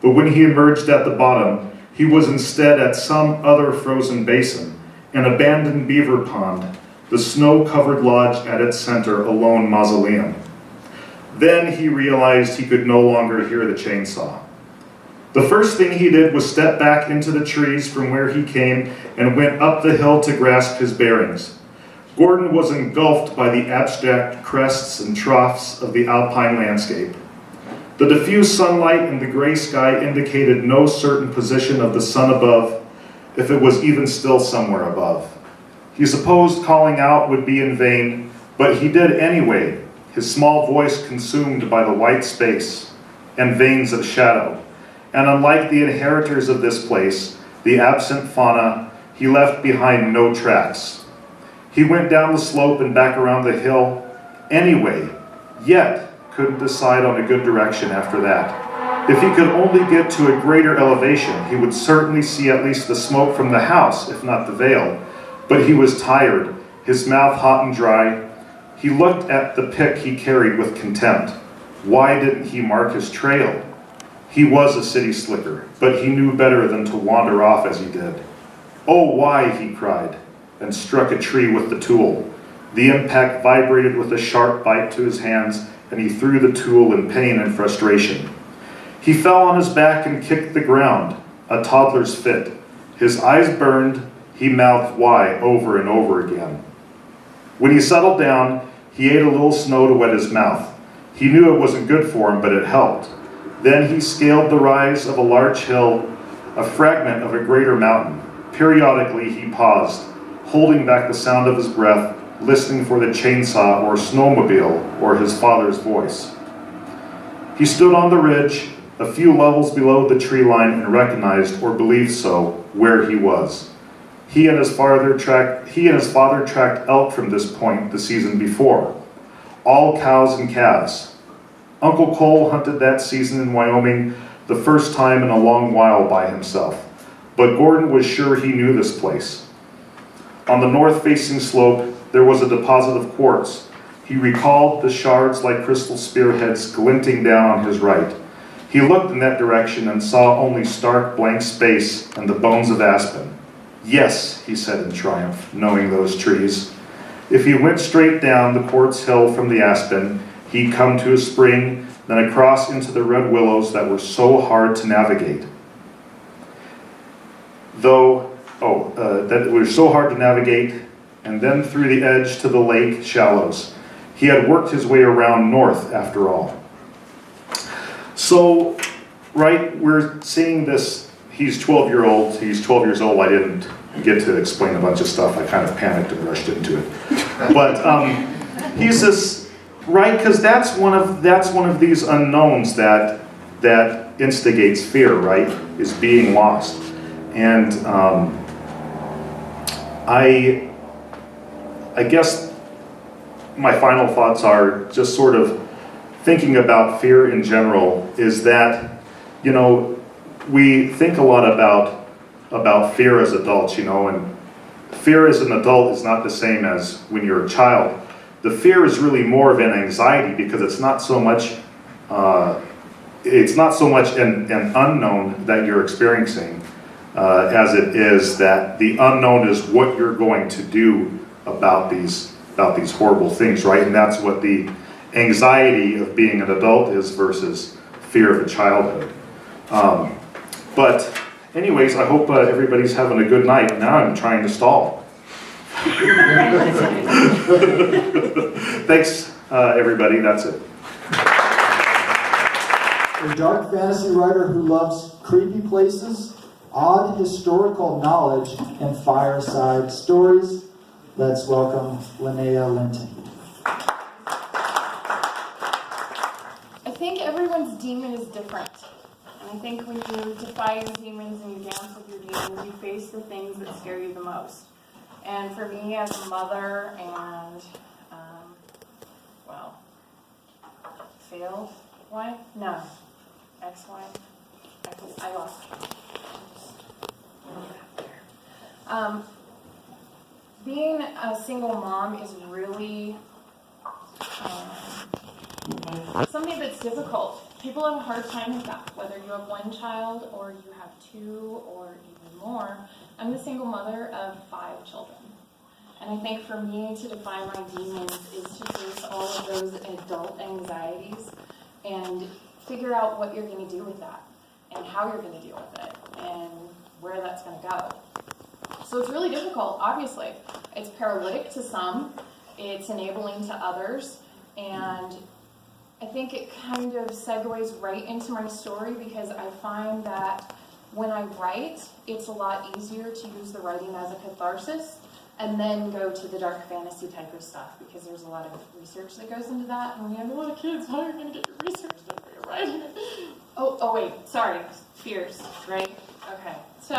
[SPEAKER 5] But when he emerged at the bottom, he was instead at some other frozen basin, an abandoned beaver pond, the snow-covered lodge at its center, a lone mausoleum. Then he realized he could no longer hear the chainsaw. The first thing he did was step back into the trees from where he came and went up the hill to grasp his bearings. Gordon was engulfed by the abstract crests and troughs of the alpine landscape. The diffuse sunlight in the gray sky indicated no certain position of the sun above, if it was even still somewhere above. He supposed calling out would be in vain, but he did anyway, his small voice consumed by the white space and veins of shadow. And unlike the inheritors of this place, the absent fauna, he left behind no tracks. He went down the slope and back around the hill anyway, yet couldn't decide on a good direction after that. If he could only get to a greater elevation, he would certainly see at least the smoke from the house, if not the veil. But he was tired, his mouth hot and dry. He looked at the pick he carried with contempt. Why didn't he mark his trail? He was a city slicker, but he knew better than to wander off as he did. Oh, why, he cried, and struck a tree with the tool. The impact vibrated with a sharp bite to his hands, and he threw the tool in pain and frustration. He fell on his back and kicked the ground, a toddler's fit. His eyes burned, he mouthed why over and over again. When he settled down, he ate a little snow to wet his mouth. He knew it wasn't good for him, but it helped. Then he scaled the rise of a large hill, a fragment of a greater mountain. Periodically he paused, holding back the sound of his breath, listening for the chainsaw or snowmobile or his father's voice. He stood on the ridge, a few levels below the tree line, and recognized, or believed so, where he was. He and his father tracked elk from this point the season before. All cows and calves. Uncle Cole hunted that season in Wyoming, the first time in a long while by himself. But Gordon was sure he knew this place. On the north-facing slope, there was a deposit of quartz. He recalled the shards like crystal spearheads glinting down on his right. He looked in that direction and saw only stark blank space and the bones of aspen. Yes, he said in triumph, knowing those trees. If he went straight down the quartz hill from the aspen, he'd come to a spring, then across into the red willows that were so hard to navigate. That were so hard to navigate, and then through the edge to the lake shallows. He had worked his way around north, after all. So, right, we're seeing this, he's 12 years old, I didn't get to explain a bunch of stuff, I kind of panicked and rushed into it. But he's this, right, because that's one of these unknowns that instigates fear, right, is being lost. And I guess my final thoughts are just sort of thinking about fear in general is that, you know, we think a lot about fear as adults, you know, and fear as an adult is not the same as when you're a child. The fear is really more of an anxiety because it's not so much an unknown that you're experiencing as it is that the unknown is what you're going to do about these horrible things, right? And that's what the anxiety of being an adult is versus fear of a childhood. But anyways, I hope everybody's having a good night. Now I'm trying to stall. Thanks, everybody. That's it.
[SPEAKER 1] A dark fantasy writer who loves creepy places, odd historical knowledge, and fireside stories. Let's welcome Linnea Linton.
[SPEAKER 6] I think everyone's demon is different. And I think when you defy your demons and you dance with your demons, you face the things that scare you the most. And for me as a mother and, failed wife? No. Ex-wife? I lost being a single mom is really something that's difficult. People have a hard time with that, whether you have one child or you have two or even more. I'm the single mother of 5 children. And I think for me to defy my demons is to face all of those adult anxieties and figure out what you're going to do with that and how you're going to deal with it and where that's going to go. So it's really difficult, obviously. It's paralytic to some, it's enabling to others, and I think it kind of segues right into my story because I find that when I write, it's a lot easier to use the writing as a catharsis and then go to the dark fantasy type of stuff because there's a lot of research that goes into that. And when you have a lot of kids, how are you going to get your research done for your writing? Oh wait, sorry, fears, right? Okay, so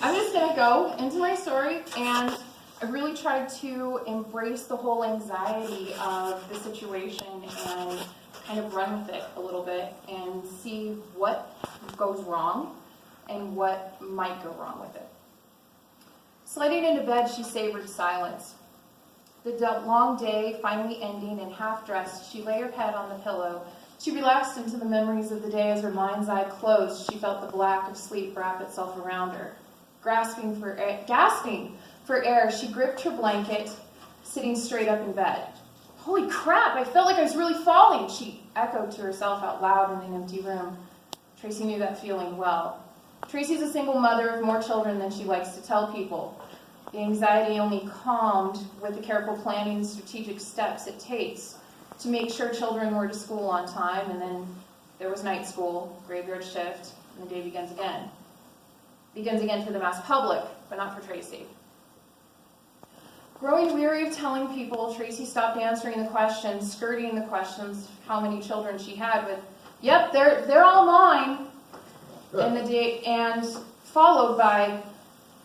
[SPEAKER 6] I'm just going to go into my story, and I really tried to embrace the whole anxiety of the situation and kind of run with it a little bit and see what goes wrong and what might go wrong with it. Sliding into bed, she savored silence. The long day finally ending, and half-dressed, she lay her head on the pillow. She relaxed into the memories of the day as her mind's eye closed. She felt the black of sleep wrap itself around her. Gasping for air, she gripped her blanket, sitting straight up in bed. Holy crap, I felt like I was really falling, she echoed to herself out loud in an empty room. Tracy knew that feeling well. Tracy's a single mother of more children than she likes to tell people. The anxiety only calmed with the careful planning and strategic steps it takes to make sure children were to school on time, and then there was night school, graveyard shift, and the day begins again. Begins again for the mass public, but not for Tracy. Growing weary of telling people, Tracy stopped answering the questions, skirting the questions, how many children she had with, "Yep, they're all mine." And followed by,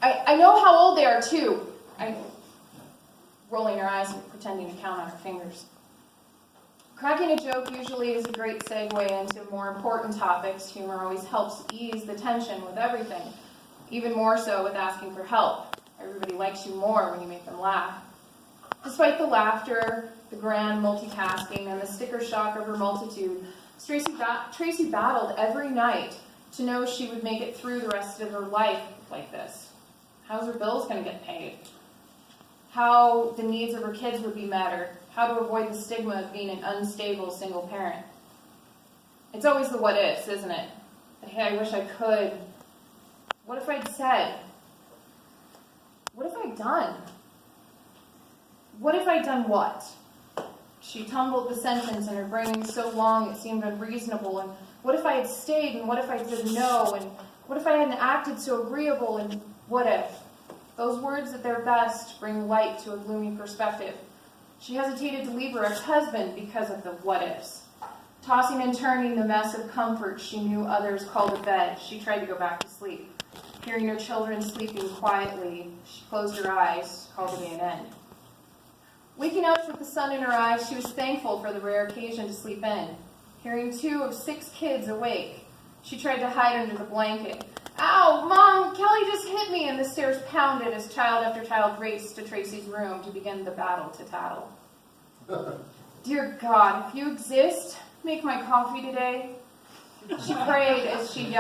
[SPEAKER 6] I know how old they are too. Rolling her eyes and pretending to count on her fingers. Cracking a joke usually is a great segue into more important topics. Humor always helps ease the tension with everything, even more so with asking for help. Everybody likes you more when you make them laugh. Despite the laughter, the grand multitasking, and the sticker shock of her multitude, Tracy battled every night to know she would make it through the rest of her life like this. How's her bills going to get paid? How the needs of her kids would be met, or how to avoid the stigma of being an unstable single parent. It's always the what ifs, isn't it? Hey, I wish I could. What if I'd said? What if I'd done? What if I'd done what? She tumbled the sentence in her brain so long it seemed unreasonable. And what if I had stayed? And what if I said no? And what if I hadn't acted so agreeable? And what if? Those words at their best bring light to a gloomy perspective. She hesitated to leave her ex-husband because of the what ifs. Tossing and turning the mess of comfort she knew others called a bed, she tried to go back to sleep. Hearing her children sleeping quietly, she closed her eyes, called the day an end. Waking up with the sun in her eyes, she was thankful for the rare occasion to sleep in. Hearing 2 of 6 kids awake, she tried to hide under the blanket. Ow, Mom, Kelly just hit me, and the stairs pounded as child after child raced to Tracy's room to begin the battle to tattle. Dear God, if you exist, make my coffee today. She prayed as she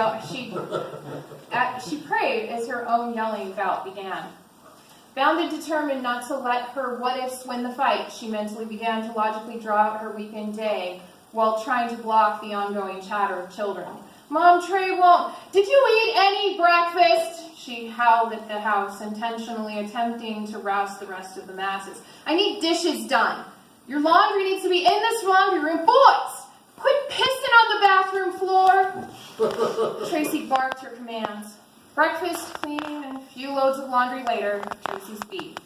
[SPEAKER 6] prayed as her own yelling bout began. Bound and determined not to let her what-ifs win the fight, she mentally began to logically draw out her weekend day while trying to block the ongoing chatter of children. Mom, Trey won't. Did you eat any breakfast? She howled at the house, intentionally attempting to rouse the rest of the masses. I need dishes done. Your laundry needs to be in this laundry room. Boys, quit pissing on the bathroom floor. Tracy barked her commands. Breakfast, cleaning, and a few loads of laundry later, Tracy's beat.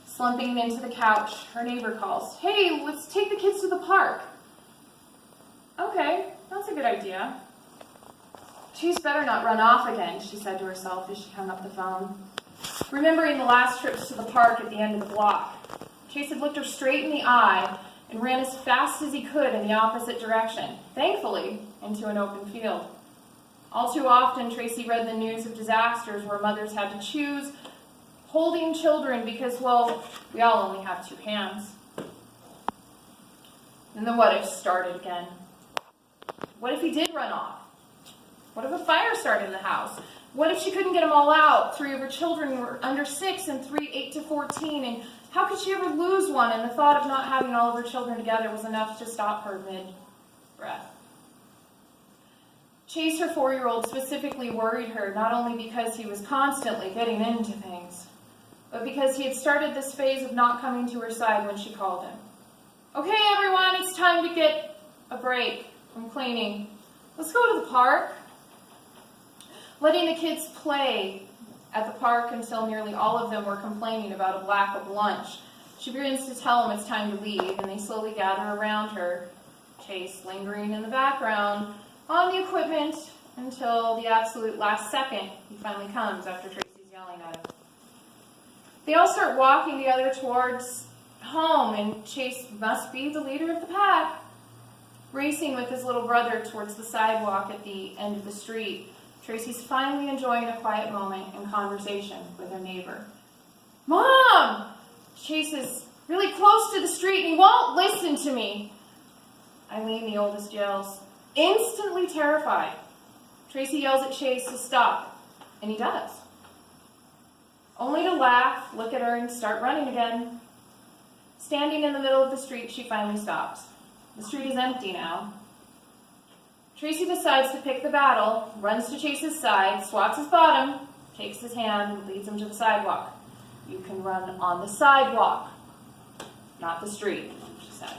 [SPEAKER 6] Slumping into the couch, her neighbor calls. Hey, let's take the kids to the park. Okay, that's a good idea. She's better not run off again, she said to herself as she hung up the phone. Remembering the last trips to the park at the end of the block, Chase had looked her straight in the eye and ran as fast as he could in the opposite direction, thankfully, into an open field. All too often, Tracy read the news of disasters where mothers had to choose holding children because, well, we all only have 2 hands. Then the what-ifs started again. What if he did run off? What if a fire started in the house? What if she couldn't get them all out? 3 of her children were under 6 and 3 8 to 14, and how could she ever lose one? And the thought of not having all of her children together was enough to stop her mid-breath. Chase, her 4-year-old, specifically worried her, not only because he was constantly getting into things, but because he had started this phase of not coming to her side when she called him. Okay, everyone, it's time to get a break from cleaning. Let's go to the park. Letting the kids play at the park until nearly all of them were complaining about a lack of lunch. She begins to tell them it's time to leave, and they slowly gather around her, Chase lingering in the background on the equipment until the absolute last second he finally comes after Tracy's yelling at him. They all start walking together towards home, and Chase must be the leader of the pack, racing with his little brother towards the sidewalk at the end of the street. Tracy's finally enjoying a quiet moment in conversation with her neighbor. Mom! Chase is really close to the street and he won't listen to me. Eileen, the oldest, yells, instantly terrified. Tracy yells at Chase to stop, and he does. Only to laugh, look at her, and start running again. Standing in the middle of the street, she finally stops. The street is empty now. Tracy decides to pick the battle, runs to Chase's side, swats his bottom, takes his hand, and leads him to the sidewalk. You can run on the sidewalk, not the street, she says.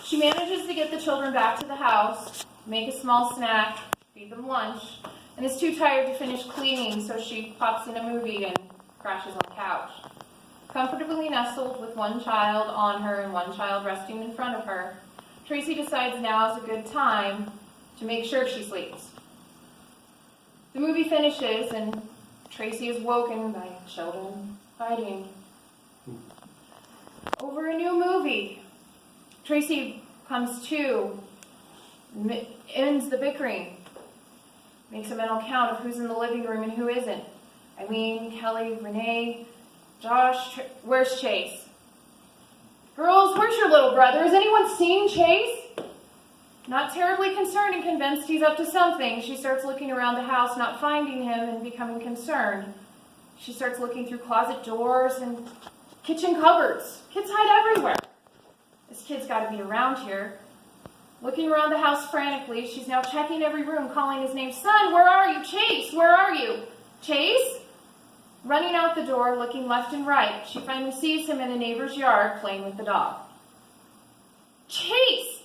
[SPEAKER 6] She manages to get the children back to the house, make a small snack, feed them lunch, and is too tired to finish cleaning, so she pops in a movie and crashes on the couch. Comfortably nestled with one child on her and one child resting in front of her, Tracy decides now is a good time to make sure she sleeps. The movie finishes and Tracy is woken by children fighting over a new movie. Tracy comes to, ends the bickering, makes a mental count of who's in the living room and who isn't. Eileen, Kelly, Renee, Josh, where's Chase? Girls, where's your little brother? Has anyone seen Chase? Not terribly concerned and convinced he's up to something, she starts looking around the house, not finding him and becoming concerned. She starts looking through closet doors and kitchen cupboards. Kids hide everywhere. This kid's got to be around here. Looking around the house frantically, she's now checking every room, calling his name. Son, where are you? Chase, where are you? Chase? Running out the door, looking left and right, she finally sees him in a neighbor's yard playing with the dog. Chase!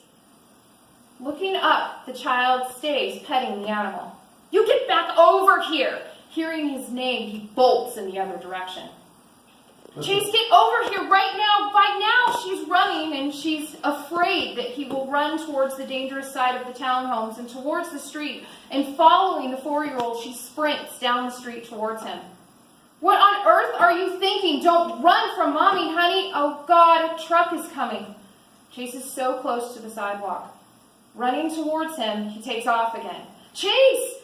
[SPEAKER 6] Looking up, the child stays, petting the animal. You get back over here! Hearing his name, he bolts in the other direction. Chase, get over here right now. By now, she's running and she's afraid that he will run towards the dangerous side of the townhomes and towards the street. And following the 4-year-old, she sprints down the street towards him. What on earth are you thinking? Don't run from Mommy, honey. Oh, God, a truck is coming. Chase is so close to the sidewalk. Running towards him, he takes off again. Chase!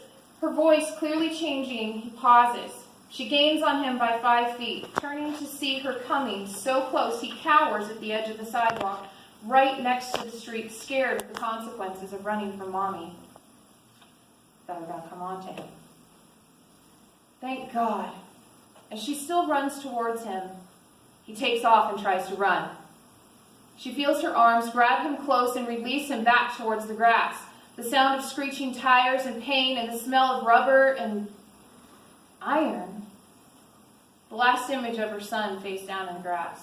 [SPEAKER 6] Her voice clearly changing, he pauses. She gains on him by 5 feet. Turning to see her coming so close, he cowers at the edge of the sidewalk, right next to the street, scared of the consequences of running from Mommy that are going to come on to him. Thank God. As she still runs towards him, he takes off and tries to run. She feels her arms grab him close and release him back towards the grass. The sound of screeching tires and pain and the smell of rubber and iron. The last image of her son face down in the grass.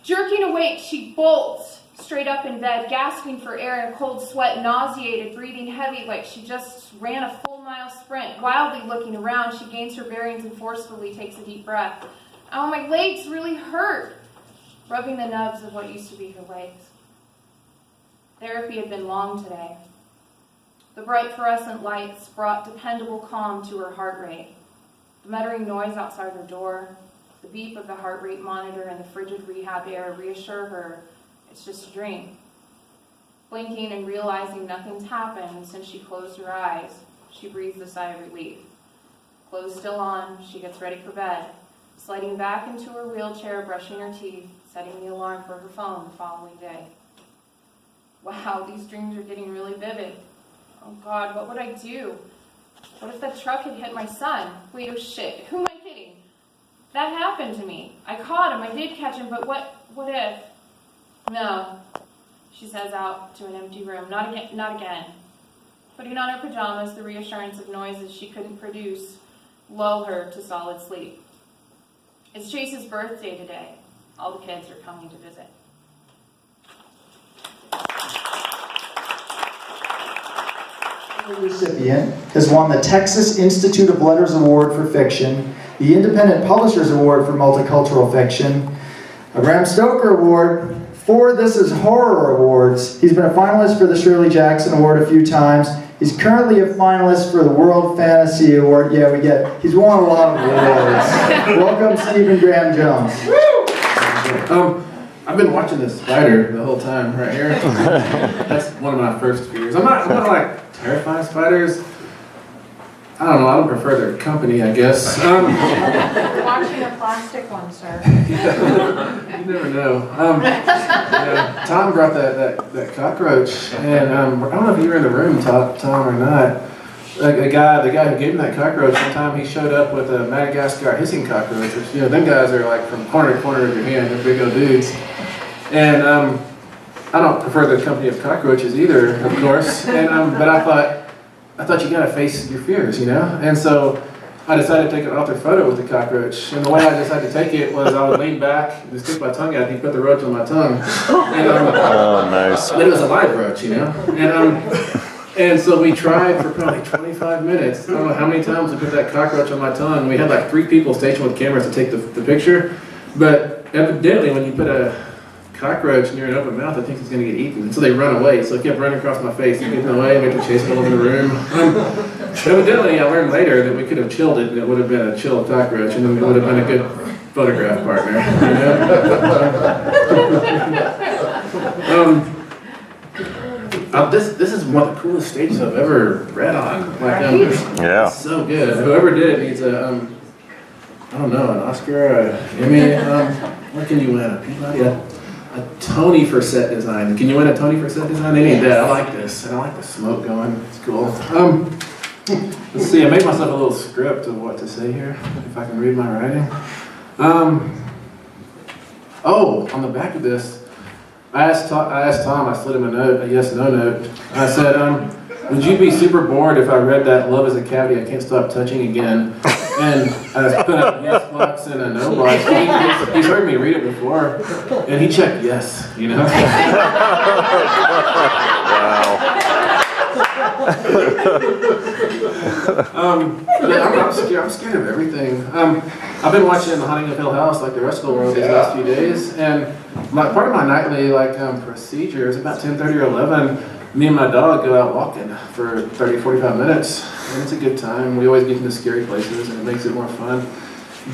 [SPEAKER 6] Jerking awake, she bolts straight up in bed, gasping for air in a cold sweat, nauseated, breathing heavy like she just ran a full-mile sprint. Wildly looking around, she gains her bearings and forcefully takes a deep breath. Oh, my legs really hurt. Rubbing the nubs of what used to be her legs. Therapy had been long today. The bright fluorescent lights brought dependable calm to her heart rate. The muttering noise outside her door, the beep of the heart rate monitor and the frigid rehab air reassure her it's just a dream. Blinking and realizing nothing's happened since she closed her eyes, she breathes a sigh of relief. Clothes still on, she gets ready for bed, sliding back into her wheelchair, brushing her teeth, setting the alarm for her phone the following day. Wow, these dreams are getting really vivid. Oh God, what would I do? What if that truck had hit my son? Wait, oh shit, who am I kidding? That happened to me. I caught him, I did catch him, but what if? No, she says out to an empty room. Not again. Putting on her pajamas, the reassurance of noises she couldn't produce lull her to solid sleep. It's Chase's birthday today. All the kids are coming to visit.
[SPEAKER 1] The recipient has won the Texas Institute of Letters Award for Fiction, the Independent Publishers Award for Multicultural Fiction, a Bram Stoker Award, 4 This Is Horror Awards. He's been a finalist for the Shirley Jackson Award a few times. He's currently a finalist for the World Fantasy Award. Yeah, he's won a lot of awards. Welcome, Stephen Graham Jones.
[SPEAKER 7] I've been watching this spider the whole time right here. That's one of my first fears. I'm not like terrified of spiders. I don't know, I don't prefer their company, I guess.
[SPEAKER 2] You're watching a plastic one, sir.
[SPEAKER 7] You never know. Tom brought that cockroach, and I don't know if you were in the room, Tom, or not. The guy who gave him that cockroach, one time he showed up with a Madagascar hissing cockroach, which, them guys are like from corner to corner of your hand, they're big old dudes. And I don't prefer the company of cockroaches either, of course. And but I thought you gotta face your fears, And so I decided to take an author photo with the cockroach. And the way I decided to take it was I would lean back and stick my tongue out and he'd put the roach on my tongue. And,
[SPEAKER 8] oh, nice.
[SPEAKER 7] But it was a live roach, And so we tried for probably 25 minutes. I don't know how many times we put that cockroach on my tongue. We had like 3 people stationed with cameras to take the picture. But evidently when you put a cockroach near an open mouth, I think it's going to get eaten. And so they run away. So it kept running across my face and getting away, making chase all over the room. Evidently, I learned later that we could have chilled it and it would have been a chilled cockroach and it would have been a good photograph partner. This is one of the coolest stages I've ever read on.
[SPEAKER 8] Yeah.
[SPEAKER 7] It's so good. Whoever did it needs a, I don't know, an Oscar, a Emmy. What can you win? A Peabody? A Tony for set design. Can you win a Tony for set design? They need that. I like this. And I like the smoke going. It's cool. Let's see. I made myself a little script of what to say here, if I can read my writing. On the back of this, I asked Tom, I slid him a note, a yes/no note. I said, would you be super bored if I read that love is a cavity I can't stop touching again? And I put a yes box and a no box. He's heard me read it before, and he checked yes,
[SPEAKER 8] Wow.
[SPEAKER 7] I'm scared of everything. I've been watching The Haunting of Hill House like the rest of the world these last few days, and part of my nightly procedure is about 10:30 or 11. Me and my dog go out walking for 30, 45 minutes, and it's a good time. We always get into scary places, and it makes it more fun.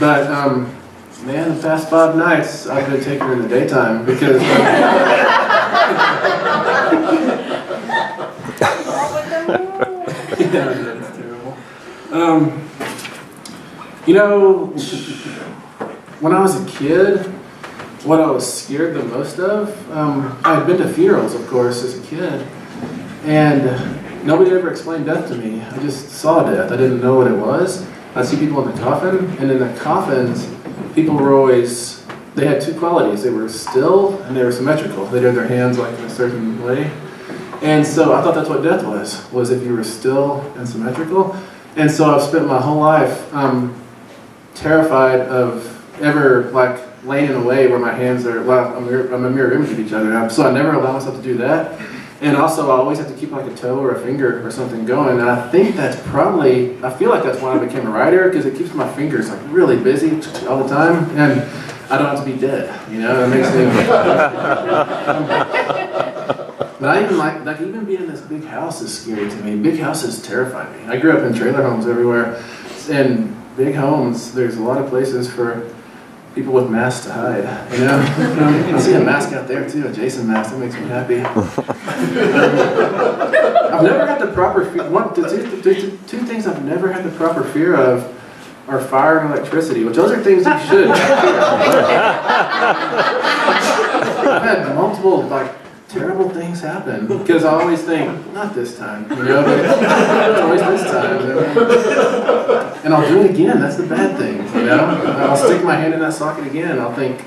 [SPEAKER 7] But man, the past 5 nights I've been taking her in the daytime because. Yeah, that's terrible. When I was a kid, what I was scared the most of, I had been to funerals, of course, as a kid, and nobody ever explained death to me. I just saw death. I didn't know what it was. I'd see people in the coffin, and in the coffins, people were always, they had 2 qualities. They were still and they were symmetrical. They did their hands like in a certain way. And so I thought that's what death was if you were still and symmetrical. And so I've spent my whole life terrified of ever laying in a way where my hands are, I'm a mirror image of each other. So I never allow myself to do that. And also I always have to keep a toe or a finger or something going. And I think that's probably, I feel like that's why I became a writer, because it keeps my fingers really busy all the time. And I don't have to be dead, It makes me... But I even even being in this big house is scary to me. Big houses terrify me. I grew up in trailer homes everywhere. And big homes, there's a lot of places for people with masks to hide, I see a mask out there too, a Jason mask, that makes me happy. I've never had the proper fear, two things I've never had the proper fear of are fire and electricity, which those are things you should fear. I've had multiple, terrible things happen, because I always think, not this time, but it's always this time. And I'll do it again, that's the bad thing, I'll stick my hand in that socket again, and I'll think,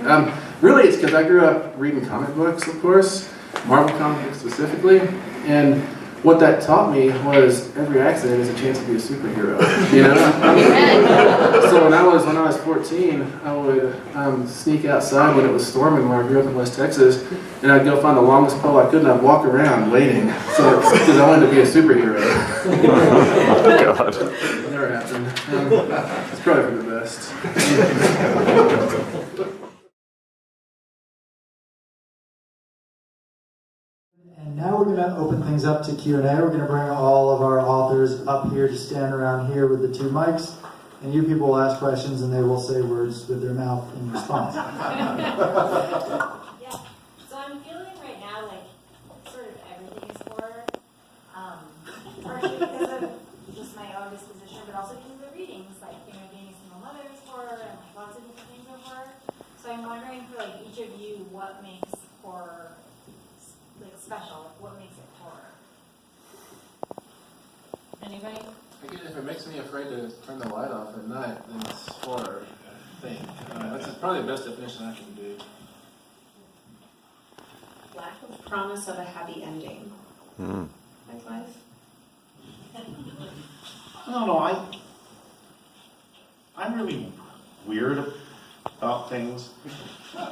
[SPEAKER 7] really it's because I grew up reading comic books, of course, Marvel comic books specifically, and what that taught me was every accident is a chance to be a superhero, So when I was 14, I would sneak outside when it was storming where I grew up in West Texas, and I'd go find the longest pole I could, and I'd walk around waiting, because I wanted to be a superhero.
[SPEAKER 8] God.
[SPEAKER 7] It never happened. It's probably for the best.
[SPEAKER 1] And now we're going to open things up to Q&A. We're going to bring all of our authors up here to stand around here with the 2 mics. And you people will ask questions and they will say words with their mouth in response.
[SPEAKER 9] Yeah. So I'm feeling right now like sort of everything is horror. Partially because of just my own disposition, but also because of the readings. Being a single mother is horror and lots of different things are horror. So I'm wondering for each of you what makes horror special? What makes it horror? Anybody?
[SPEAKER 7] If it makes me afraid to turn the light off at night, then it's horror, I think. That's probably the best definition I can do.
[SPEAKER 10] Lack of promise of a happy ending. Like life?
[SPEAKER 5] I don't know, I'm really weird about things. I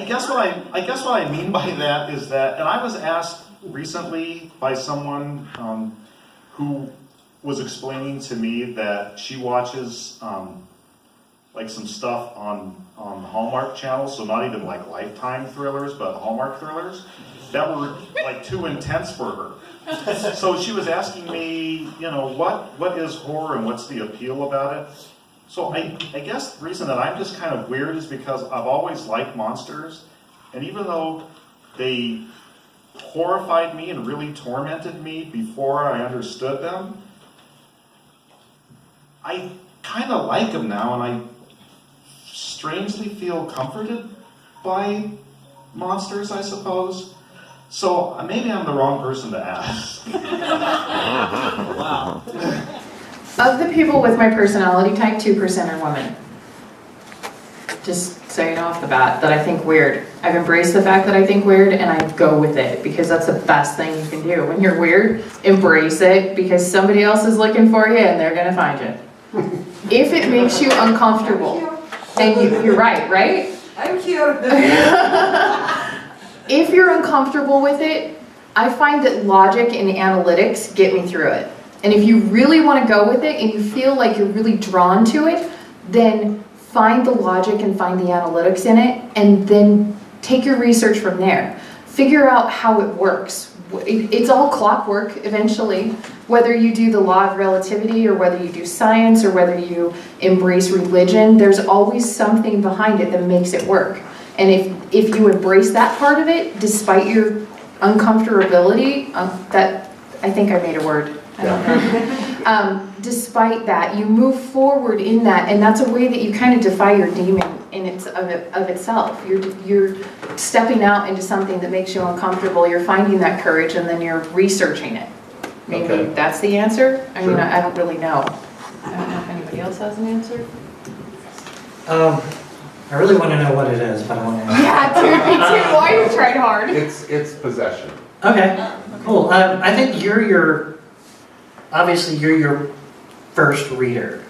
[SPEAKER 5] guess what I mean by that is that, and I was asked recently by someone who was explaining to me that she watches some stuff on the Hallmark Channel, so not even Lifetime thrillers, but Hallmark thrillers that were too intense for her. So she was asking me, what is horror and what's the appeal about it? So I guess the reason that I'm just kind of weird is because I've always liked monsters, and even though they horrified me and really tormented me before I understood them, I kind of like them now, and I strangely feel comforted by monsters, I suppose. So maybe I'm the wrong person to ask.
[SPEAKER 10] Wow.
[SPEAKER 11] Of the people with my personality type, 2% are women. Just saying off the bat that I think weird. I've embraced the fact that I think weird and I go with it because that's the best thing you can do. When you're weird, embrace it because somebody else is looking for you and they're going to find you. If it makes you uncomfortable, then you're right?
[SPEAKER 10] I'm cute.
[SPEAKER 11] If you're uncomfortable with it, I find that logic and analytics get me through it. And if you really want to go with it and you feel like you're really drawn to it, then find the logic and find the analytics in it, and then take your research from there. Figure out how it works. It's all clockwork eventually, whether you do the law of relativity or whether you do science or whether you embrace religion, there's always something behind it that makes it work. And if you embrace that part of it, despite your uncomfortability, that, I think I made a word, I don't know. Despite that, you move forward in that, and that's a way that you kind of defy your demon in of itself. You're stepping out into something that makes you uncomfortable, you're finding that courage, and then you're researching it. Maybe that's the answer? I mean, I don't really know. I don't know if anybody else has an answer.
[SPEAKER 3] I really want to know what it is, but I want to.
[SPEAKER 11] Yeah, dude, me too. Why you tried hard?
[SPEAKER 8] It's possession.
[SPEAKER 3] Okay, cool. I think obviously you're your first reader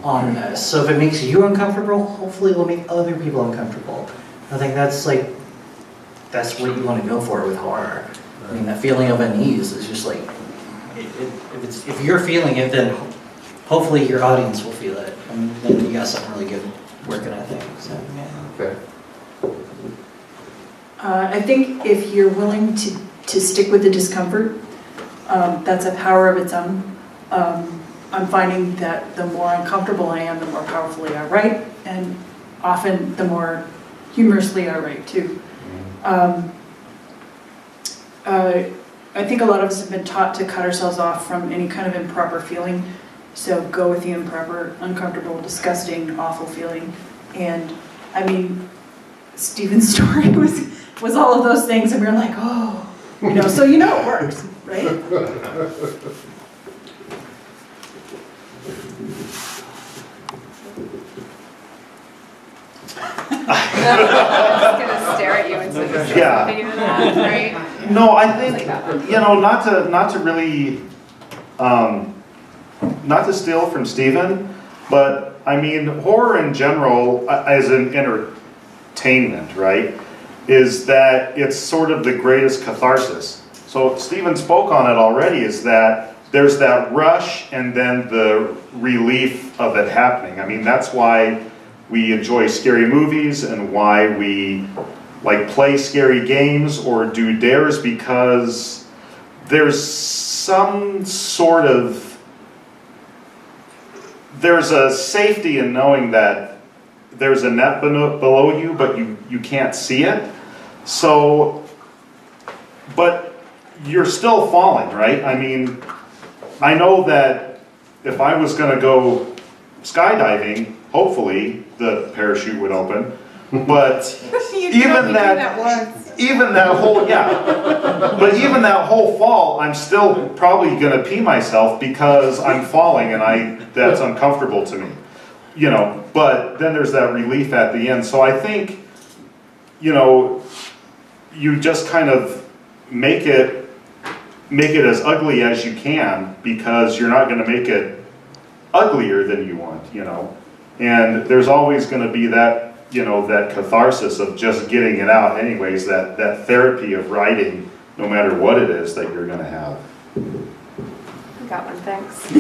[SPEAKER 3] on this. So if it makes you uncomfortable, hopefully it will make other people uncomfortable. I think that's what you want to go for with horror. I mean, that feeling of unease is just like, if you're feeling it, then hopefully your audience will feel it. And then you got something really good working, I think. So, yeah.
[SPEAKER 8] Okay.
[SPEAKER 2] I think if you're willing to stick with the discomfort, that's a power of its own. I'm finding that the more uncomfortable I am, the more powerfully I write, and often the more humorously I write too. I think a lot of us have been taught to cut ourselves off from any kind of improper feeling. So go with the improper, uncomfortable, disgusting, awful feeling. And I mean, Stephen's story was all of those things, and we were like, oh, so it works, right?
[SPEAKER 10] I'm just gonna stare at you and say, just
[SPEAKER 5] Yeah.
[SPEAKER 10] even that, right?
[SPEAKER 5] No, I think, not to really, not to steal from Stephen, but I mean, horror in general, as an entertainment, right, is that it's sort of the greatest catharsis. So Stephen spoke on it already, is that there's that rush and then the relief of it happening. I mean, that's why we enjoy scary movies and why we play scary games or do dares, because there's some sort of, there's a safety in knowing that there's a net below you, but you can't see it. So, but you're still falling, right? I mean, I know that if I was going to go skydiving, hopefully the parachute would open, but even that whole fall, I'm still probably going to pee myself because I'm falling and that's uncomfortable to me, but then there's that relief at the end. So I think, you just kind of make it as ugly as you can, because you're not going to make it uglier than you want, and there's always going to be that, that catharsis of just getting it out anyways, that therapy of writing, no matter what it is that you're going to have.
[SPEAKER 10] I got one, thanks.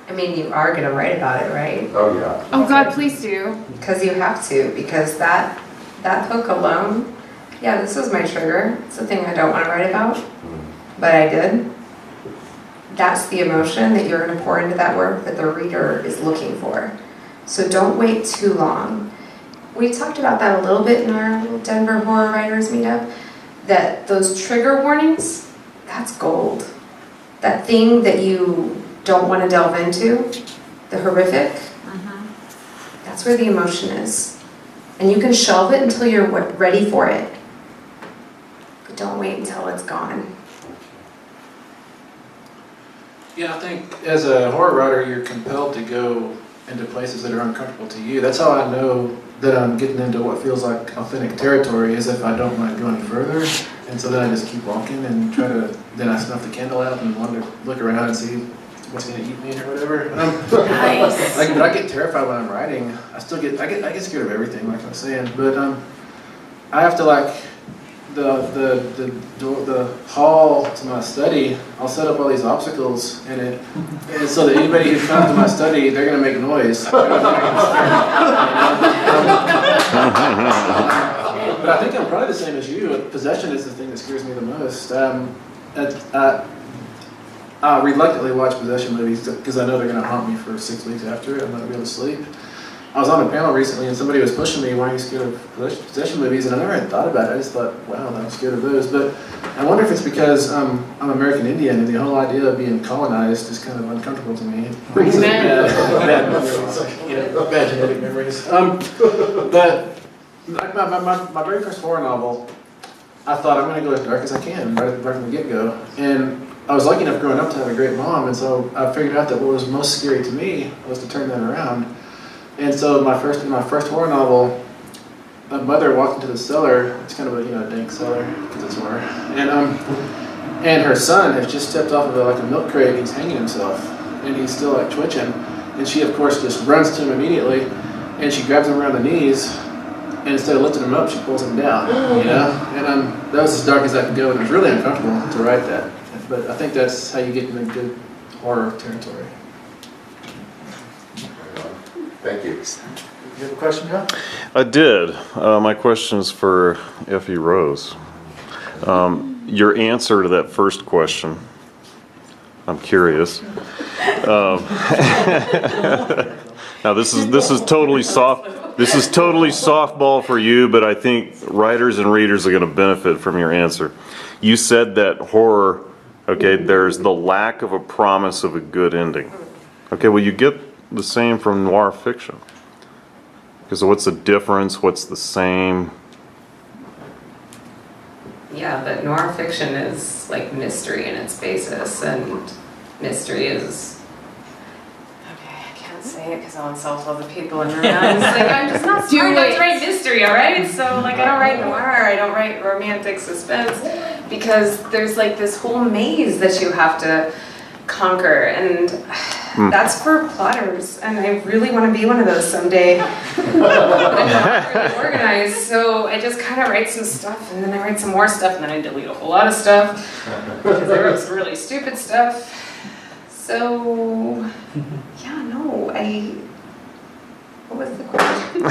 [SPEAKER 10] I mean, you are going to write about it, right?
[SPEAKER 8] Oh, yeah.
[SPEAKER 11] Oh God, please do.
[SPEAKER 10] Because you have to, because that hook alone, yeah, this was my trigger. It's the thing I don't want to write about, but I did. That's the emotion that you're going to pour into that work that the reader is looking for. So don't wait too long. We talked about that a little bit in our Denver Horror Writers meetup, that those trigger warnings, that's gold. That thing that you don't want to delve into, the horrific, that's where the emotion is. And you can shelve it until you're ready for it. But don't wait until it's gone.
[SPEAKER 7] Yeah, I think as a horror writer, you're compelled to go into places that are uncomfortable to you. That's how I know that I'm getting into what feels like authentic territory, is if I don't want to go any further. And so then I just keep walking and then I snuff the candle out and wander, look around and see what's going to eat me or whatever.
[SPEAKER 11] Nice.
[SPEAKER 7] But I get terrified when I'm writing. I get scared of everything, like I was saying. But I have to the hall to my study, I'll set up all these obstacles in it, and so that anybody who comes to my study, they're gonna make noise. But I think I'm probably the same as you. Possession is the thing that scares me the most. I reluctantly watch possession movies because I know they're gonna haunt me for 6 weeks after it. I'm not gonna be able to sleep. I was on a panel recently and somebody was pushing me, why are you scared of possession movies? And I never had thought about it. I just thought, wow, I'm scared of those. But I wonder if it's because I'm American Indian and the whole idea of being colonized is kind of uncomfortable to me. Bad genetic memories. But like my very first horror novel, I thought I'm going to go as dark as I can right from the get-go. And I was lucky enough growing up to have a great mom, and so I figured out that what was most scary to me was to turn that around. And so in my first horror novel, my mother walked into the cellar. It's kind of a dank cellar because it's horror. And her son has just stepped off of a milk crate and he's hanging himself, and he's still twitching. And she of course just runs to him immediately, and she grabs him around the knees, and instead of lifting him up, she pulls him down. And that was as dark as I could go, and it was really uncomfortable to write that. But I think that's how you get into good horror territory.
[SPEAKER 8] Thank you.
[SPEAKER 1] You have a question, John?
[SPEAKER 12] I did. My question is for Effie Rose. Your answer to that first question, I'm curious. Now this is totally soft. This is totally softball for you, but I think writers and readers are going to benefit from your answer. You said that horror, okay, there's the lack of a promise of a good ending. Okay, well you get the same from noir fiction. Because what's the difference? What's the same?
[SPEAKER 10] Yeah, but noir fiction is like mystery in its basis, and mystery is. Okay, I can't say it because I'll insult all the people in the room. I'm just not smart enough to write mystery, all right? So I don't write noir, I don't write romantic suspense, because there's this whole maze that you have to conquer, and that's for plotters, and I really want to be one of those someday. But I'm not really organized, so I just kind of write some stuff, and then I write some more stuff, and then I delete a whole lot of stuff because I wrote some really stupid stuff. So, yeah, no, what was the question?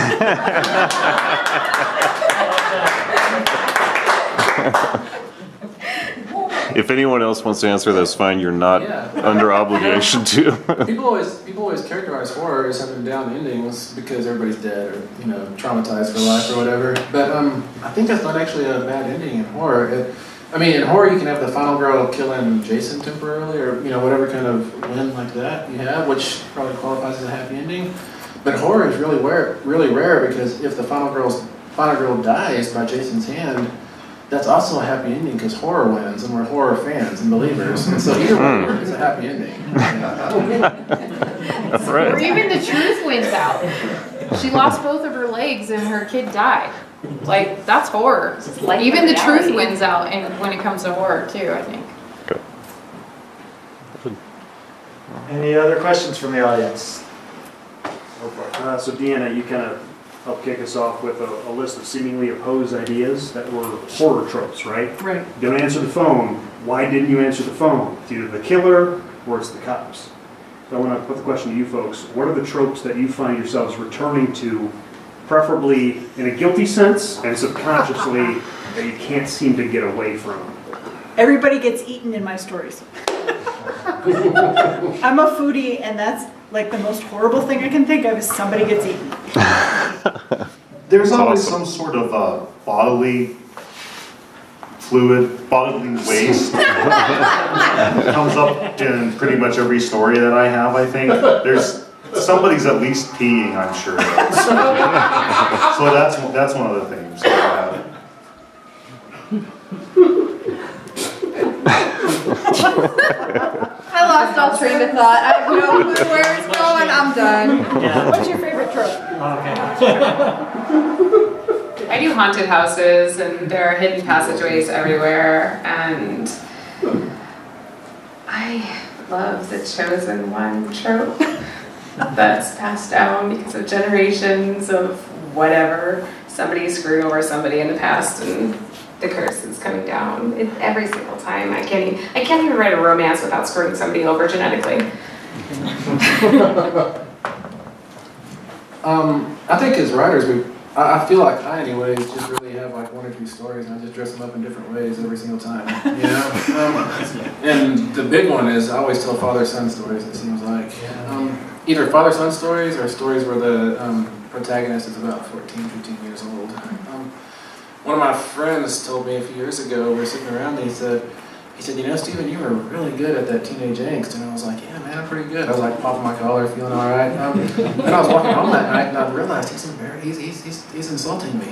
[SPEAKER 12] If anyone else wants to answer, that's fine. You're not under obligation to.
[SPEAKER 7] People always characterize horror as having down endings because everybody's dead or traumatized for life or whatever. But I think that's not actually a bad ending in horror. In horror you can have the final girl killing Jason temporarily or whatever kind of win like that you have, which probably qualifies as a happy ending. But horror is really rare because if the final girl dies by Jason's hand, that's also a happy ending because horror wins, and we're horror fans and believers. And so either way, it's a happy ending.
[SPEAKER 12] That's right.
[SPEAKER 11] Or even the truth wins out. She lost both of her legs and her kid died. That's horror. Even the truth wins out and when it comes to horror too, I think.
[SPEAKER 12] Okay.
[SPEAKER 1] Any other questions from the audience?
[SPEAKER 13] So DeAnna, you kind of helped kick us off with a list of seemingly opposed ideas that were horror tropes, right?
[SPEAKER 2] Right.
[SPEAKER 13] Don't answer the phone. Why didn't you answer the phone? It's either the killer or it's the cops. So I want to put the question to you folks. What are the tropes that you find yourselves returning to, preferably in a guilty sense and subconsciously that you can't seem to get away from?
[SPEAKER 2] Everybody gets eaten in my stories. I'm a foodie, and that's the most horrible thing I can think of is somebody gets eaten.
[SPEAKER 5] There's always some sort of bodily waste that comes up in pretty much every story that I have, I think. Somebody's at least peeing, I'm sure. So that's one of the things that I have.
[SPEAKER 10] I lost all train of thought. I have no clue where it's going. I'm done.
[SPEAKER 2] What's your favorite trope?
[SPEAKER 10] I do haunted houses, and there are hidden passageways everywhere, and I love the chosen one trope that's passed down because of generations of whatever. Somebody screwed over somebody in the past, and the curse is coming down. Every single time. I can't even write a romance without screwing somebody over genetically.
[SPEAKER 7] I think as writers, I feel like I anyways just really have like one or two stories and I just dress them up in different ways every single time, you know? And the big one is I always tell father-son stories, it seems like. Either father-son stories or stories where the protagonist is about 14, 15 years old. One of my friends told me a few years ago, we were sitting around and he said, you know, Stephen, you were really good at that teenage angst. And I was like, yeah, man, I'm pretty good. I was like popping my collar, feeling all right. And I was walking home that night and I realized he's insulting me.